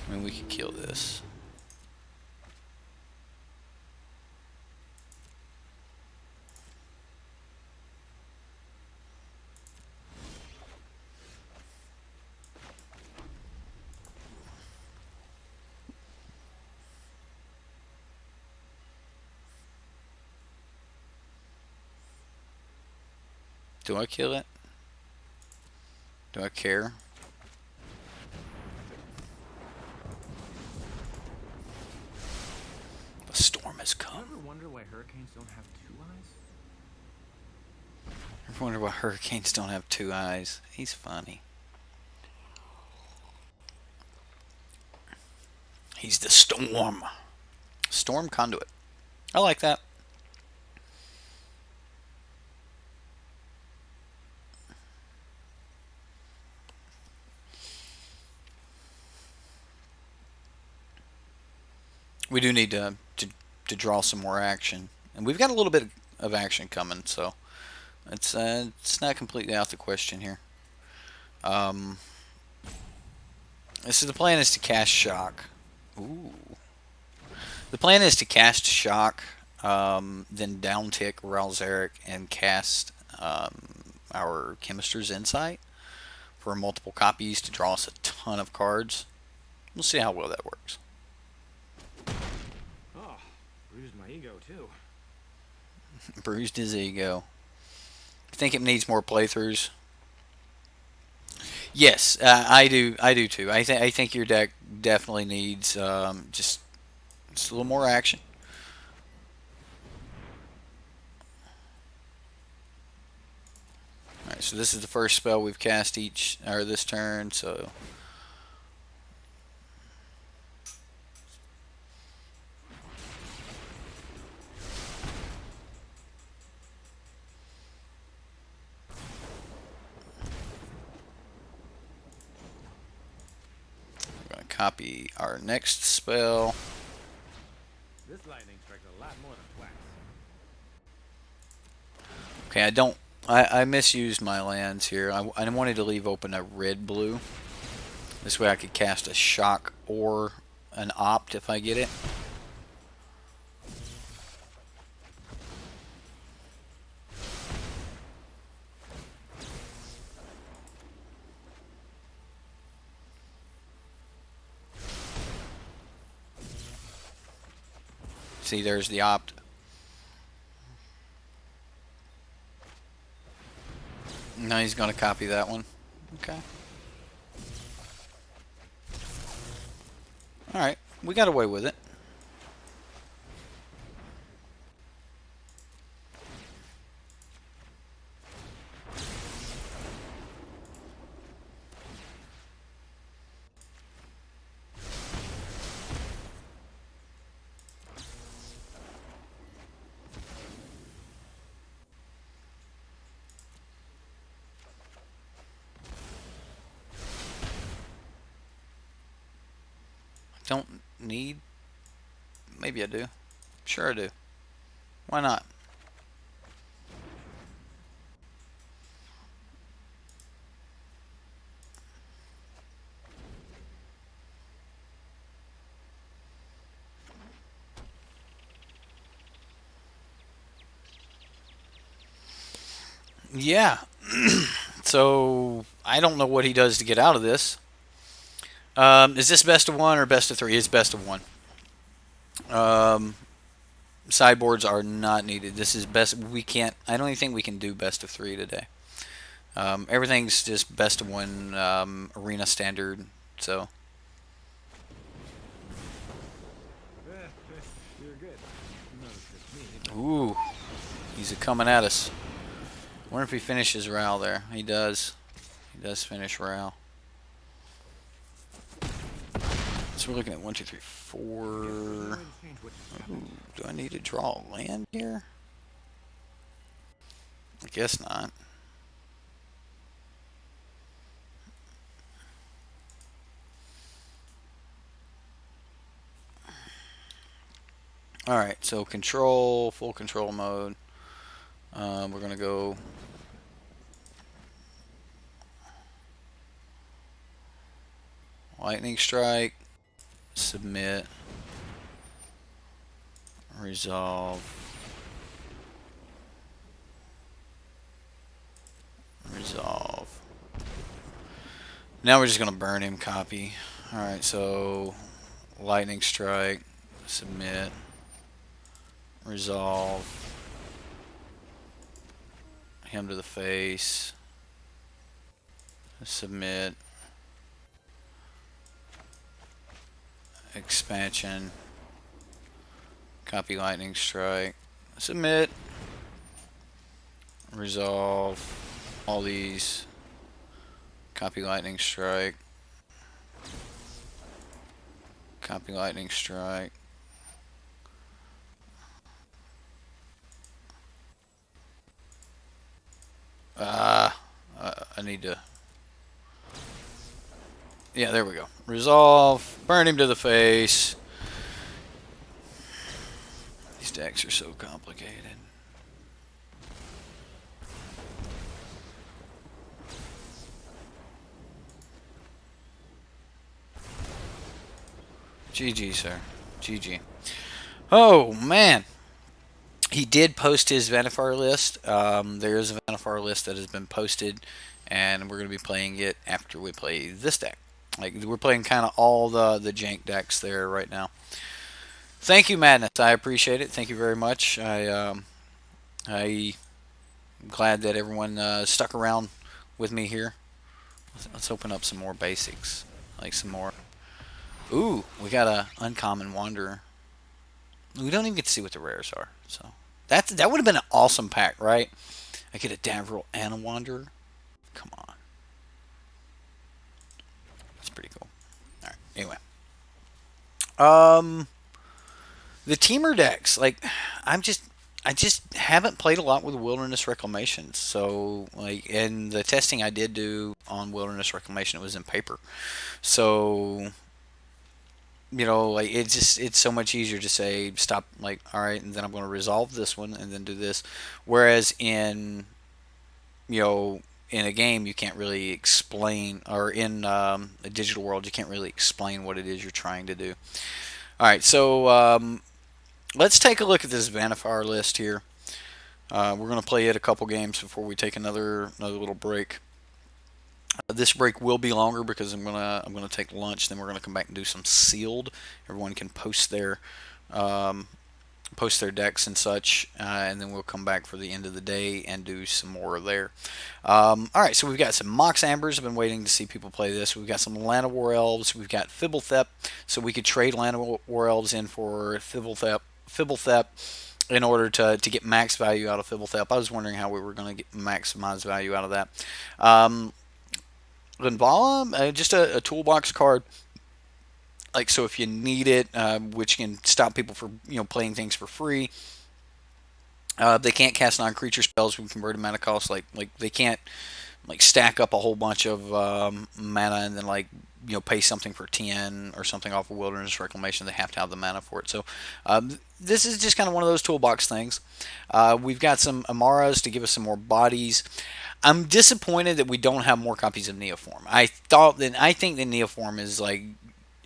I mean, we could kill this. Do I kill it? Do I care? The storm has You come. ever wonder why hurricanes don't have two eyes? I wonder why hurricanes don't have two eyes. He's funny. He's the storm. Storm conduit. I like that. We do need to draw some more action, and we've got a little bit of action coming, so it's not completely out the question here. Um, so the plan is to cast shock. Ooh. The plan is to cast shock, then downtick Ralzeric and cast our Chemister's Insight for multiple copies to draw us a ton of cards. We'll see how well that works. Oh, bruised my ego too. Bruised his ego. I think it needs more playthroughs. Yes, I do. I do too. I think your deck definitely needs just a little more action. All right, so this is the first spell we've cast this turn. So we're going to copy our next spell. This lightning strikes a lot more than wax. Okay, I misused my lands here. I wanted to leave open a red-blue. This way I could cast a shock or an opt if I get it. See, there's the opt. Now he's going to copy that one. Okay. Alright, we got away with it. Don't need. Maybe I do. Sure I do. Why not? Yeah. So I don't know what he does to get out of this. Is this best of one or best of three? It's best of one. Sideboards are not needed. This is best. We can't. I don't even think we can do best of three today. Everything's just best of one arena standard. So You're good. No, it's just me. ooh, he's coming at us. Wonder if he finishes Ral there. He does. He does finish Ral. So we're looking at 1, 2, 3, 4. Ooh, do I need to draw a land here? I guess not. Alright, so control, full control mode. We're going to go lightning strike, submit, resolve, resolve. Now we're just going to burn him, copy. Alright, so lightning strike, submit, resolve, him to the face. Submit. Expansion. Copy lightning strike. Submit. Resolve. All these. Copy lightning strike. Copy lightning strike. I need to. Yeah, there we go. Resolve. Burn him to the face. These decks are so complicated. GG, sir. GG. Oh, man. He did post his Vannifar list. There is a Vannifar list that has been posted, and we're going to be playing it after we play this deck. Like, we're playing kind of all the jank decks there right now. Thank you, Madness. I appreciate it. Thank you very much. I'm glad that everyone stuck around with me here. Let's open up some more basics. Like some more. Ooh, we got a uncommon wanderer. We don't even get to see what the rares are. So that would have been an awesome pack, right? I get a Davril and a wanderer. Come on. That's pretty cool. All right. Anyway. The Temur decks, like I just haven't played a lot with Wilderness Reclamation. So like in the testing I did do on Wilderness Reclamation, it was in paper. So like it's so much easier to say stop, like, all right, and then I'm going to resolve this one and then do this. Whereas in a game you can't really explain, or in a digital world you can't really explain what it is you're trying to do. All right, so let's take a look at this Vannifar list here. We're going to play it a couple games before we take another little break. This break will be longer because I'm gonna take lunch. Then we're gonna come back and do some sealed. Everyone can post their decks and such, and then we'll come back for the end of the day and do some more there. All right, so we've got some Mox Ambers. I've been waiting to see people play this. We've got some Llanowar Elves. We've got Fibblethep, so we could trade Llanowar Elves in for Fibblethep in order to get max value out of Fibblethep. I was wondering how we were going to get maximize value out of that. Linvala, just a toolbox card. Like, so if you need it, which can stop people from playing things for free. They can't cast non-creature spells with converted mana cost. Like they can't like stack up a whole bunch of mana and then pay something for 10 or something off of Wilderness Reclamation. They have to have the mana for it. So this is just kind of one of those toolbox things. We've got some Amaras to give us some more bodies. I'm disappointed that we don't have more copies of Neoform. I think that Neoform is like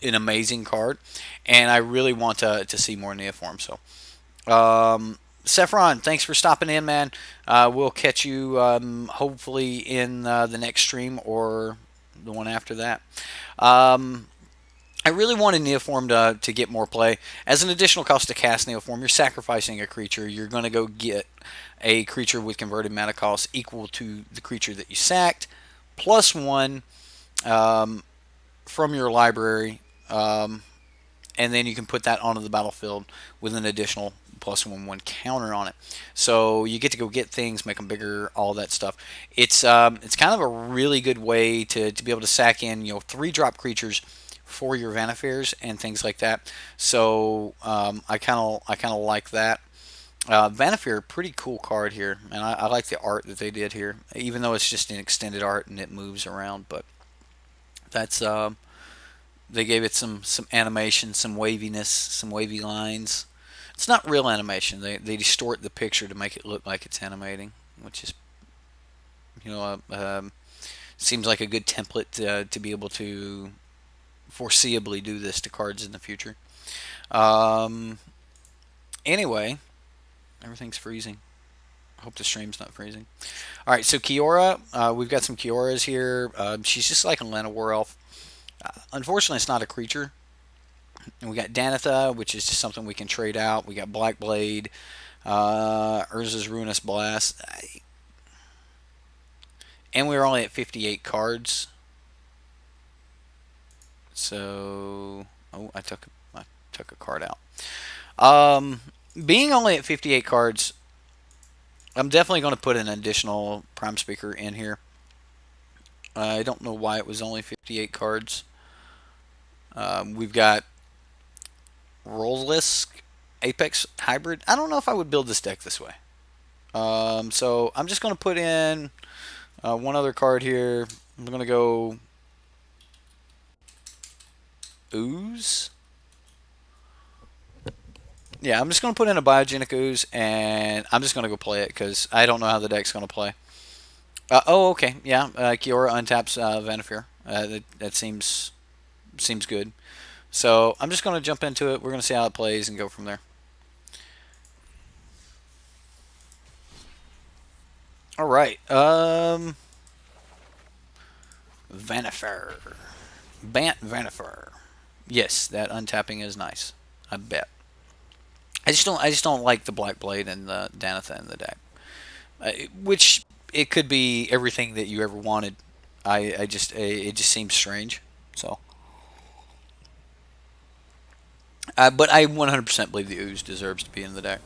an amazing card, and I really want to see more Neoform. So, Saffron, thanks for stopping in, man. We'll catch you hopefully in the next stream or the one after that. I really wanted Neoform to get more play. As an additional cost to cast Neoform, you're sacrificing a creature. You're going to go get a creature with converted mana cost equal to the creature that you sacked, +1 from your library, and then you can put that onto the battlefield with an additional +1/1 counter on it. So you get to go get things, make them bigger, all that stuff. It's kind of a really good way to be able to sack in 3-drop creatures for your Vannifirs and things like that. So I kind of like that. Vannifar, pretty cool card here, and I like the art that they did here, even though it's just an extended art and it moves around. But that's they gave it some animation, some waviness, some wavy lines. It's not real animation. They distort the picture to make it look like it's animating, which is seems like a good template to be able to foreseeably do this to cards in the future. Anyway, everything's freezing. I hope the stream's not freezing. All right, so Kiora, we've got some Kioras here. She's just like a Llanowar Elf. Unfortunately, it's not a creature. And we got Danitha, which is just something we can trade out. We got Blackblade, Urza's Ruinous Blast. and we were only at 58 cards. So, oh, I took a card out. Um, Being only at 58 cards, I'm definitely going to put an additional Prime Speaker in here. I don't know why it was only 58 cards. We've got Rollisk Apex Hybrid. I don't know if I would build this deck this way. So I'm just going to put in one other card here. I'm going to go Ooze. Yeah, I'm just going to put in a Biogenic Ooze, and I'm just going to go play it because I don't know how the deck's going to play. Oh, okay. Yeah, Kiora untaps Vannifar. That seems good. So I'm just going to jump into it. We're going to see how it plays and go from there. All right. Vannifar. Bant Vannifar. Yes, that untapping is nice. I bet. I just don't like the Black Blade and the Danitha in the deck. Which it could be everything that you ever wanted. I just it just seems strange. So, but I 100% believe the Ooze deserves to be in the deck.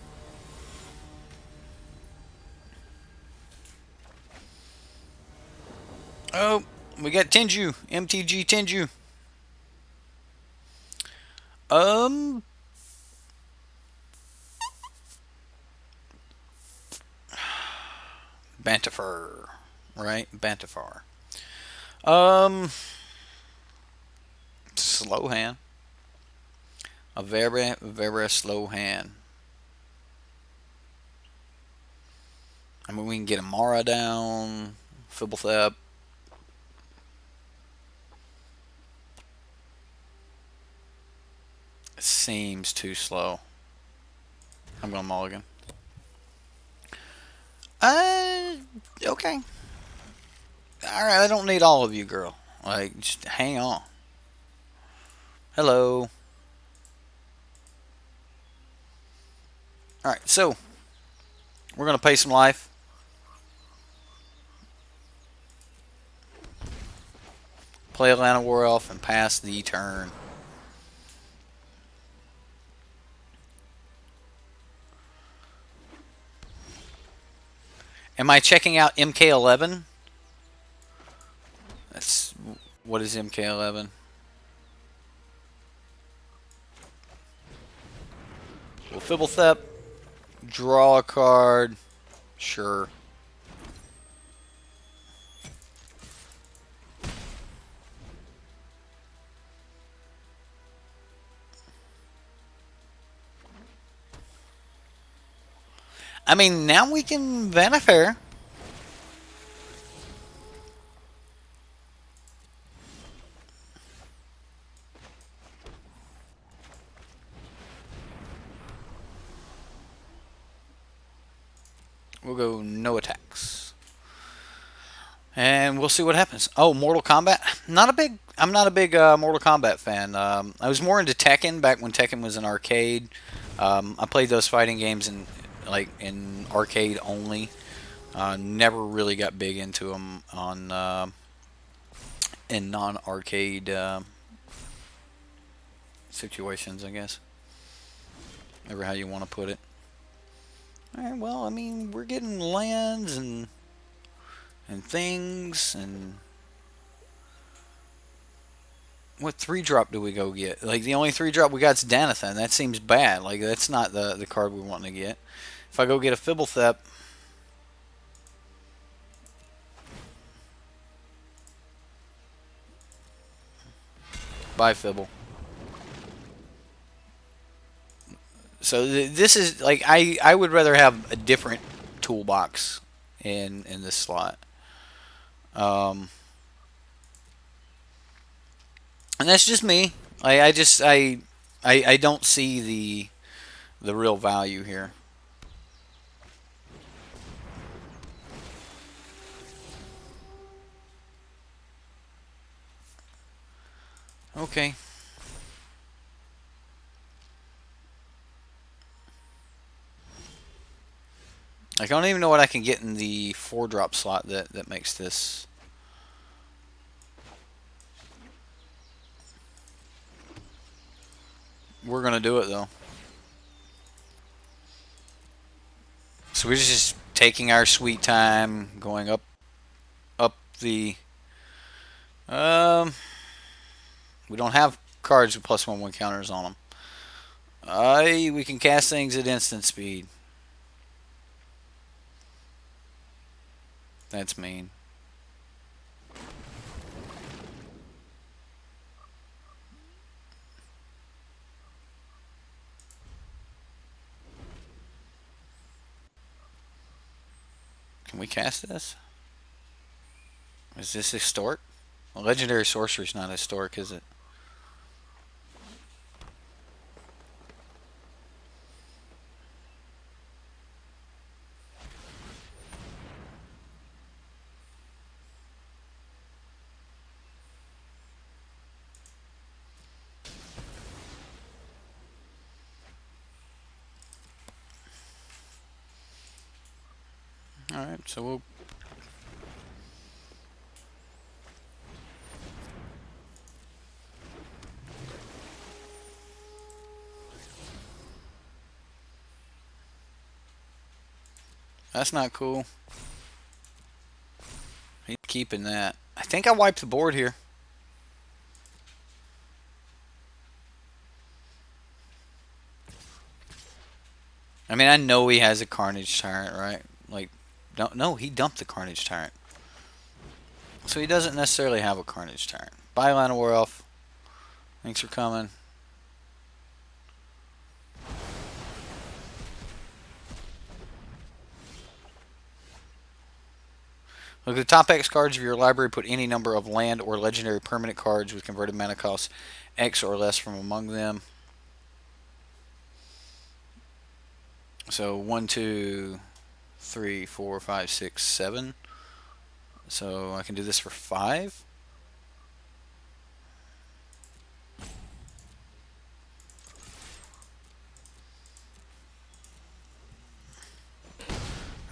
Oh, we got Tenju, MTG Tenju. Um, Bantifar, right? Bantifar. Um, Slow hand. A very, very slow hand. I mean, we can get Amara down, Fibblethep. It seems too slow. I'm going mulligan. Uh, okay. Alright, I don't need all of you, girl. Like, just hang on. Hello. Alright, so, we're going to pay some life. Play Atlanta War Elf and pass the turn. Am I checking out MK11? That's what is MK11? Well, Fibblethep, draw a card. Sure. I mean, now we can Vannifar. We'll go no attacks. And we'll see what happens. Oh, Mortal Kombat. I'm not a big Mortal Kombat fan. I was more into Tekken back when Tekken was an arcade. I played those fighting games in arcade only. Never really got big into them on in non-arcade situations, I guess. Ever how you want to put it. All right. Well, I mean, we're getting lands and things and what 3-drop do we go get? Like the only 3-drop we got is Danathan. That seems bad. Like that's not the card we want to get. If I go get a Fibblethep, buy Fibble. So this is like I would rather have a different toolbox in this slot. Um, and that's just me. I don't see the real value here. Okay. I don't even know what I can get in the 4-drop slot that makes this. We're gonna do it though. So we're just taking our sweet time, going up the. Um, we don't have cards with +1/+1 counters on them. We can cast things at instant speed. That's mean. Can we cast this? Is this historic? Well, legendary sorcery's not historic, is it? Alright, so we'll. That's not cool. He's keeping that. I think I wiped the board here. I mean, I know he has a Carnage Tyrant, right? Like, no, he dumped the Carnage Tyrant. So he doesn't necessarily have a Carnage Tyrant. Bye, Lana Warelf. Thanks for coming. Look at the top X cards of your library. Put any number of land or legendary permanent cards with converted mana cost X or less from among them. So 1, 2, 3, 4, 5, 6, 7. So I can do this for 5.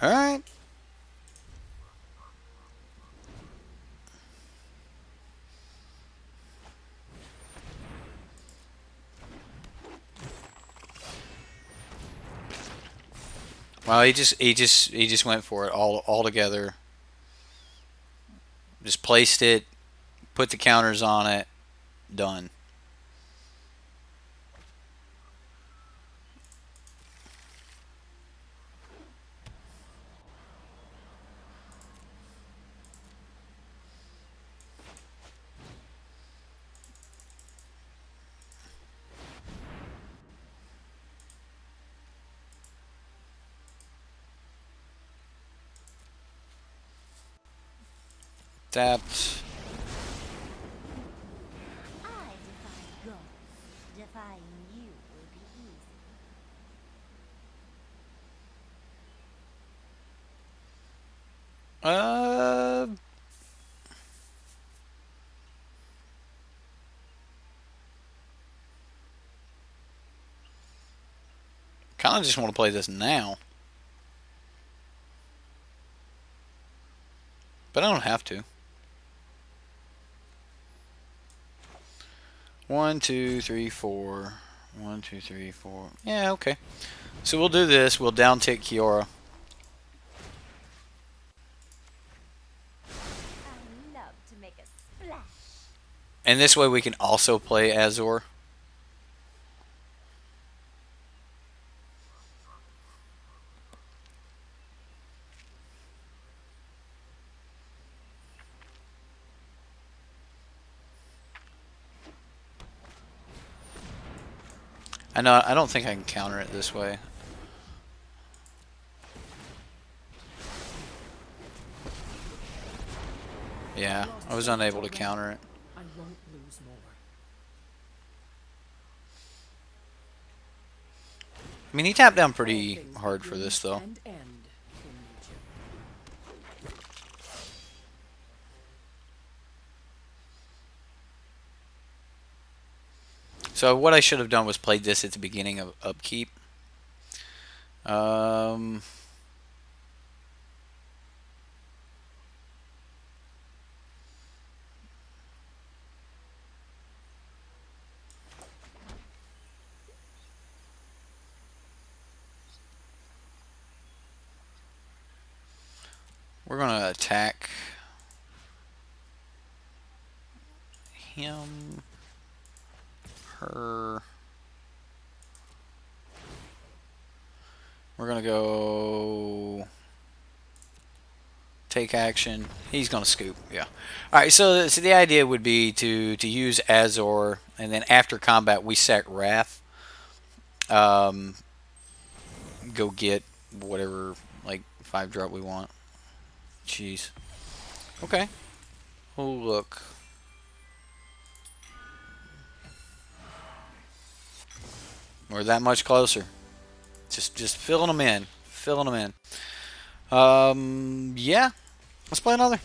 Alright. Well, he just went for it all together. Just placed it, put the counters on it, done. Tapped. I defy ghosts. Defying you will be easy. Uh, kind of just want to play this now. But I don't have to. 1, 2, 3, 4. 1, 2, 3, 4. Yeah, okay. So we'll do this. We'll down tick Kiora. I love to make a splash. And this way we can also play Azor. I know. I don't think I can counter it this way. Yeah, I was unable to counter it. I won't lose more. I mean, he tapped down pretty hard for this, though. And end in nature. So what I should have done was played this at the beginning of upkeep. We're gonna attack him, her. We're gonna go take action. He's gonna scoop. Yeah. All right. So the idea would be to use Azor, and then after combat we sack Wrath. Um, go get whatever like 5-drop we want. Jeez. Okay. Oh look. We're that much closer. Just filling them in. Filling them in. Yeah. Let's play another.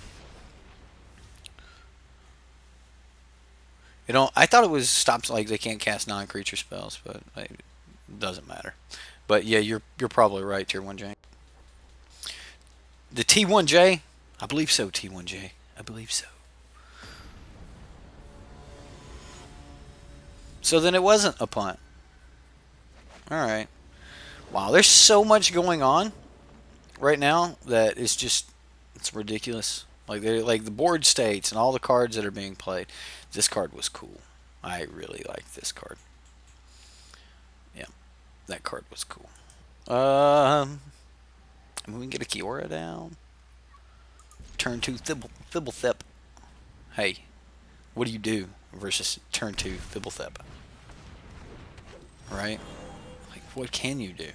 You know, I thought it was stops like they can't cast non-creature spells, but it doesn't matter. But yeah, you're probably right, Tier 1J. The T1J? I believe so, T1J. I believe so. So then it wasn't a punt. Alright. Wow, there's so much going on right now that it's ridiculous. Like the board states and all the cards that are being played. This card was cool. I really like this card. Yeah, that card was cool. I mean, we can get a Kiora down. Turn 2 Thibblethep. Hey, what do you do versus turn 2 Thibblethep? Right? Like, what can you do?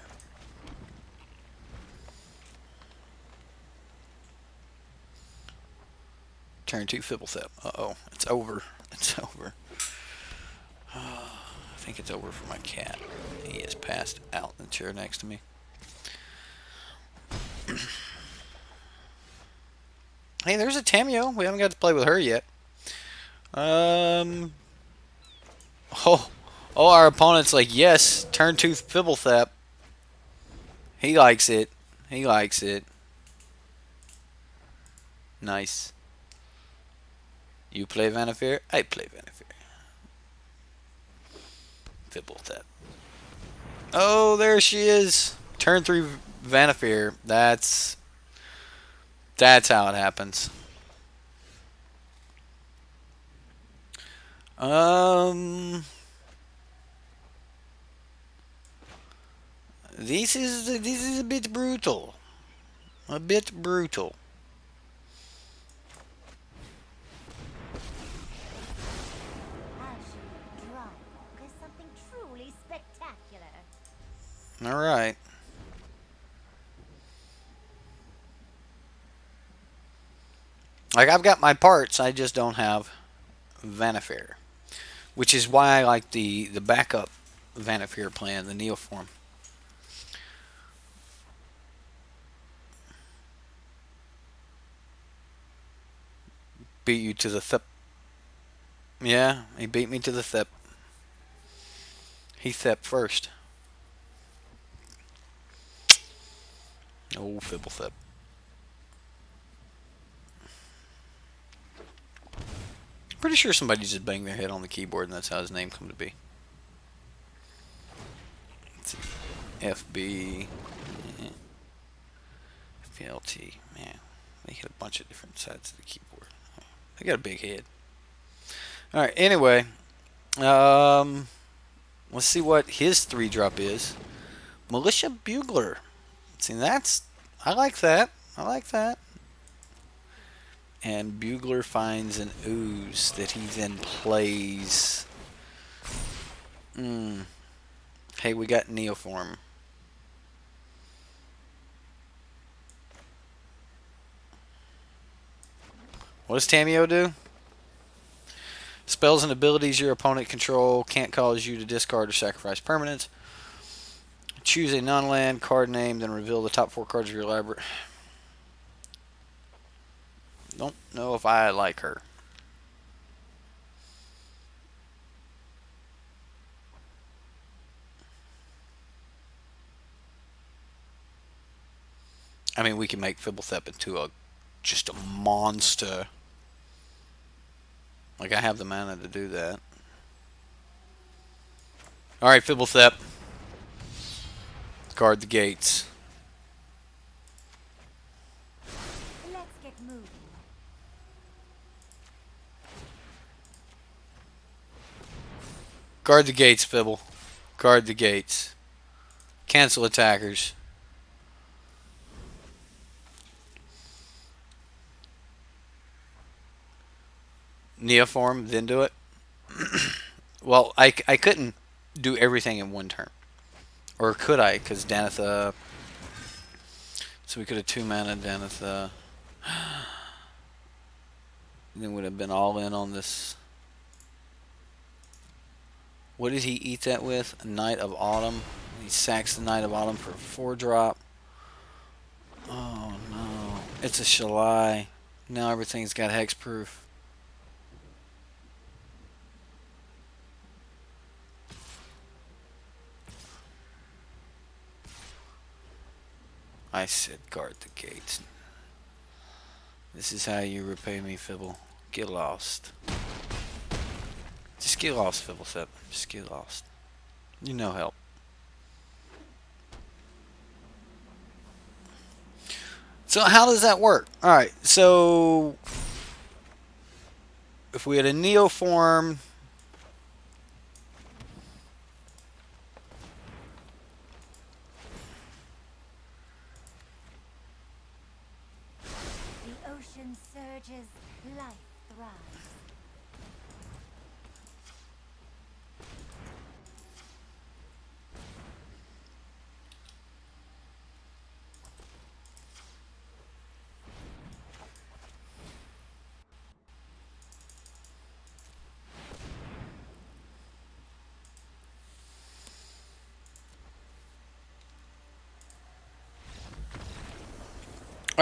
Turn 2 Fibblethep. Uh-oh. It's over. It's over. I think it's over for my cat. He is passed out in the chair next to me. Hey, there's a Tamio. We haven't got to play with her yet. Oh, our opponent's like, yes, turn 2 Fibblethep. He likes it. He likes it. Nice. You play Vannifar? I play Vannifar. Fibblethep. Oh, there she is. Turn 3 Vannifar. That's how it happens. This is a bit brutal. A bit brutal. Ashen dry is something truly spectacular. All right. Like, I've got my parts, I just don't have Vannifar, which is why I like the backup Vannifar plan, the Neoform. Beat you to the thip. Yeah, he beat me to the thip. He thip first. Oh, Fibblethip. Pretty sure somebody just banged their head on the keyboard and that's how his name come to be. FB. FLT. Man, they hit a bunch of different sides of the keyboard. They got a big head. Alright, anyway. Let's see what his 3-drop is. Militia Bugler. See, I like that. I like that. And Bugler finds an ooze that he then plays. Hey, we got Neoform. What does Tamio do? Spells and abilities your opponent control can't cause you to discard or sacrifice permanents. Choose a non-land card name, then reveal the top 4 cards of your library. Don't know if I like her. I mean, we can make Fibblethep into just a monster. Like, I have the mana to do that. Alright, Fibblethep. Guard the gates. Let's Guard the gates, Fibble. Guard the gates. Cancel attackers. Neoform, then do it. Well, I couldn't do everything in one turn. Or could I? Because Danitha. So we could have 2 mana Danitha. Then would have been all in on this. What did he eat that with? A Knight of Autumn. He sacks the Knight of Autumn for a 4-drop. Oh no. It's a Shalai. Now everything's got hexproof. I said guard the gates. This is how you repay me, Fibble. Get lost. Just get lost, Fibblesep. Just get lost. You no help. So how does that work? Alright, so if we had a Neoform, The ocean surges, life thrives.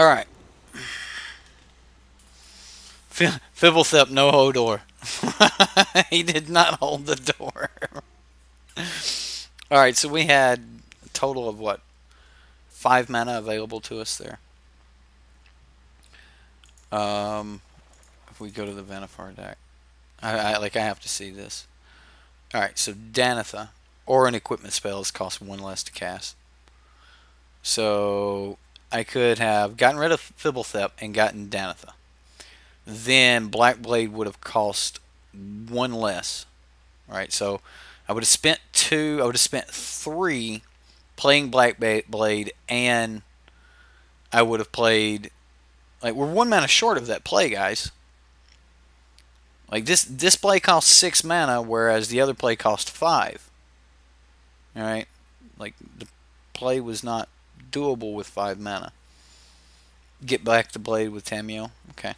alright. Fibblesep, no Hodor. He did not hold the door. Alright, so we had a total of what? 5 mana available to us there. If we go to the Vannifar deck. I have to see this. Alright, so Danitha, or an equipment spells cost 1 less to cast. So I could have gotten rid of Fibblethep and gotten Danitha. Then Black Blade would have cost 1 less. Alright, so I would have spent 2, I would have spent 3 playing Black Blade, and I would have played, like, we're 1 mana short of that play, guys. Like, this play costs 6 mana, whereas the other play cost 5. Alright? Like, the play was not doable with 5 mana. Get back the blade with Temur. Okay.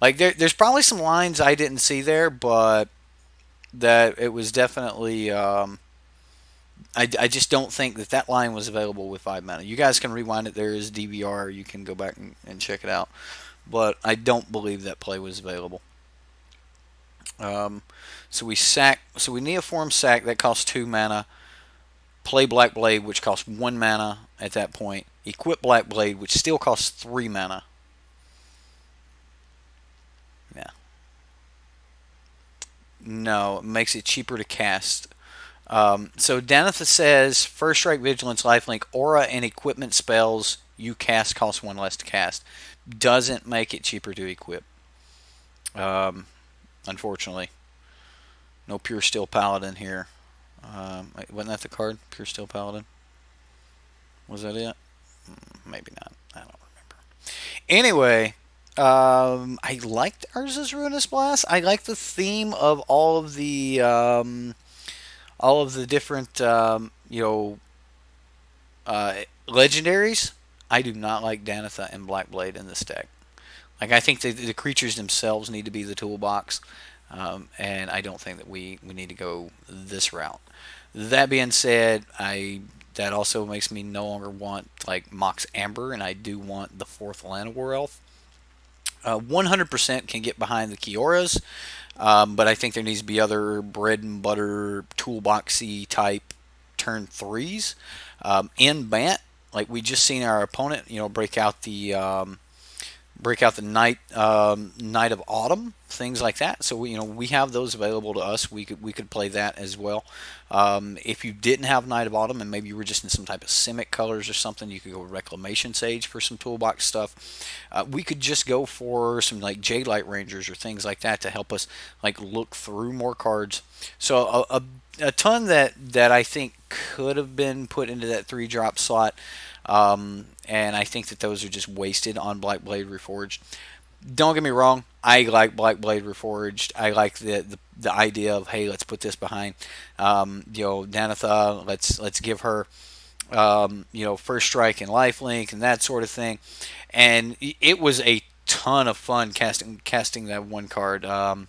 Like, there's probably some lines I didn't see there, but that it was definitely... I just don't think that line was available with 5 mana. You guys can rewind it. There is DVR. You can go back and check it out. But I don't believe that play was available. So we Neoform sack. That costs 2 mana. Play Black Blade, which costs 1 mana at that point. Equip Black Blade, which still costs 3 mana. Yeah. No, it makes it cheaper to cast. So Danitha says, First Strike, Vigilance, Lifelink, Aura, and Equipment spells you cast cost 1 less to cast. Doesn't make it cheaper to equip. Unfortunately. No Pure Steel Paladin here. Wasn't that the card? Pure Steel Paladin? Was that it? Maybe not. I don't remember. Anyway, I liked Urza's Ruinous Blast. I like the theme of all of the different legendaries. I do not like Danitha and Black Blade in this deck. Like, I think the creatures themselves need to be the toolbox, and I don't think that we need to go this route. That being said, that also makes me no longer want, like, Mox Amber, and I do want the 4th Llanowar Elf. 100% can get behind the Kioras, but I think there needs to be other bread and butter toolboxy type turn 3s. In Bant, like we just seen our opponent, break out the break out the Night of Autumn, things like that. So we have those available to us. We could play that as well. If you didn't have Night of Autumn and maybe you were just in some type of Simic colors or something, you could go with Reclamation Sage for some toolbox stuff. We could just go for some like Jade Light Rangers or things like that to help us like look through more cards. So a ton that I think could have been put into that 3-drop slot. And I think that those are just wasted on Black Blade Reforged. Don't get me wrong, I like Black Blade Reforged. I like the idea of, hey, let's put this behind Danitha. Let's give her first strike and lifelink and that sort of thing. And it was a ton of fun casting that one card, the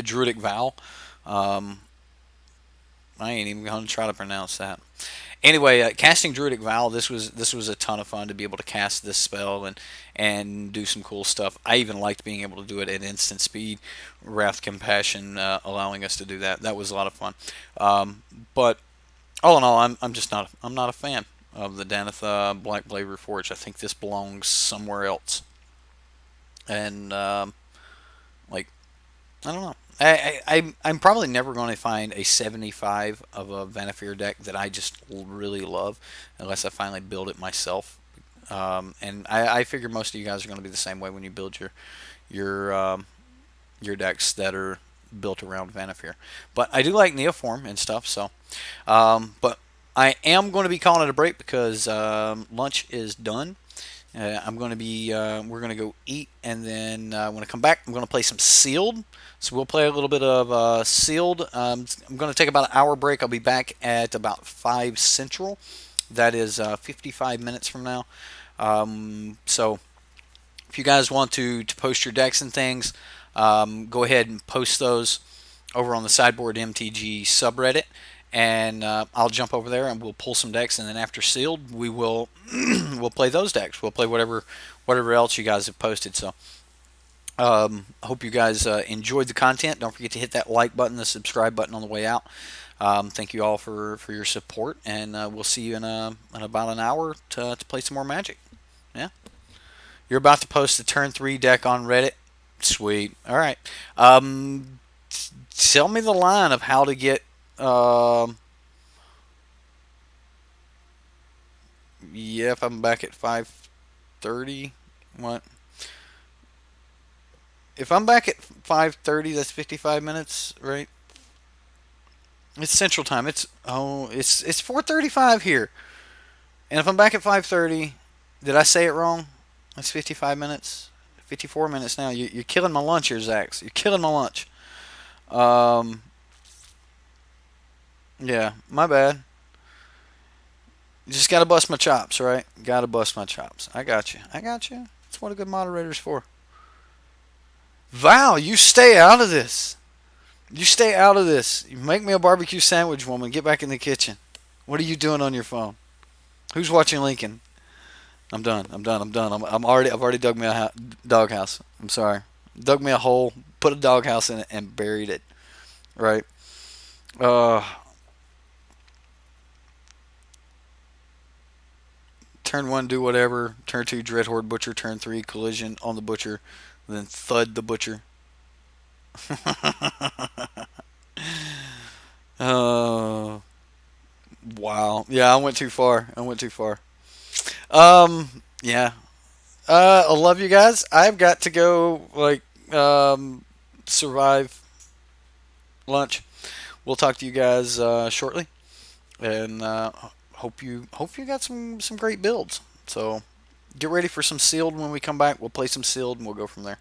Druidic Vow. I ain't even gonna try to pronounce that. Anyway, casting Druidic Vow, this was a ton of fun to be able to cast this spell and do some cool stuff. I even liked being able to do it at instant speed. Wrath Compassion allowing us to do that. That was a lot of fun. But all in all, I'm not a fan of the Danitha Black Blade Reforged. I think this belongs somewhere else. And like I don't know. I'm probably never going to find a 75 of a Vannifar deck that I just really love unless I finally build it myself. And I figure most of you guys are going to be the same way when you build your your decks that are built around Vannifar. But I do like Neoform and stuff. So, but I am going to be calling it a break because lunch is done. I'm going to be, we're going to go eat, and then when I come back, I'm going to play some Sealed. So we'll play a little bit of Sealed. I'm going to take about an hour break. I'll be back at about 5 Central. That is 55 minutes from now. So if you guys want to post your decks and things, go ahead and post those over on the Sideboardmtg subreddit. And I'll jump over there and we'll pull some decks, and then after Sealed, we'll play those decks. We'll play whatever else you guys have posted. So I hope you guys enjoyed the content. Don't forget to hit that like button, the subscribe button on the way out. Thank you all for your support, and we'll see you in about an hour to play some more Magic. Yeah, you're about to post the turn 3 deck on Reddit. Sweet. All right. Tell me the line of how to get. Yeah, if I'm back at 5:30, what? If I'm back at 5:30, that's 55 minutes, right? It's Central Time. It's 4:35 here. And if I'm back at 5:30, did I say it wrong? That's 55 minutes. 54 minutes now. You're killing my lunch here, Zax. You're killing my lunch. Yeah, my bad. You just gotta bust my chops, right? Gotta bust my chops. I got you. That's what a good moderator's for. Val, you stay out of this. You stay out of this. You make me a barbecue sandwich, woman. Get back in the kitchen. What are you doing on your phone? Who's watching Lincoln? I'm done. I've already dug me a doghouse. I'm sorry. Dug me a hole, put a doghouse in it, and buried it. Right. Turn 1, do whatever. Turn 2, Dreadhorde Butcher. Turn 3, Collision on the Butcher. Then Thud the Butcher. Oh, wow. Yeah, I went too far. Yeah. I love you guys. I've got to go, survive lunch. We'll talk to you guys shortly. And hope you got some great builds. So get ready for some Sealed when we come back. We'll play some Sealed and we'll go from there.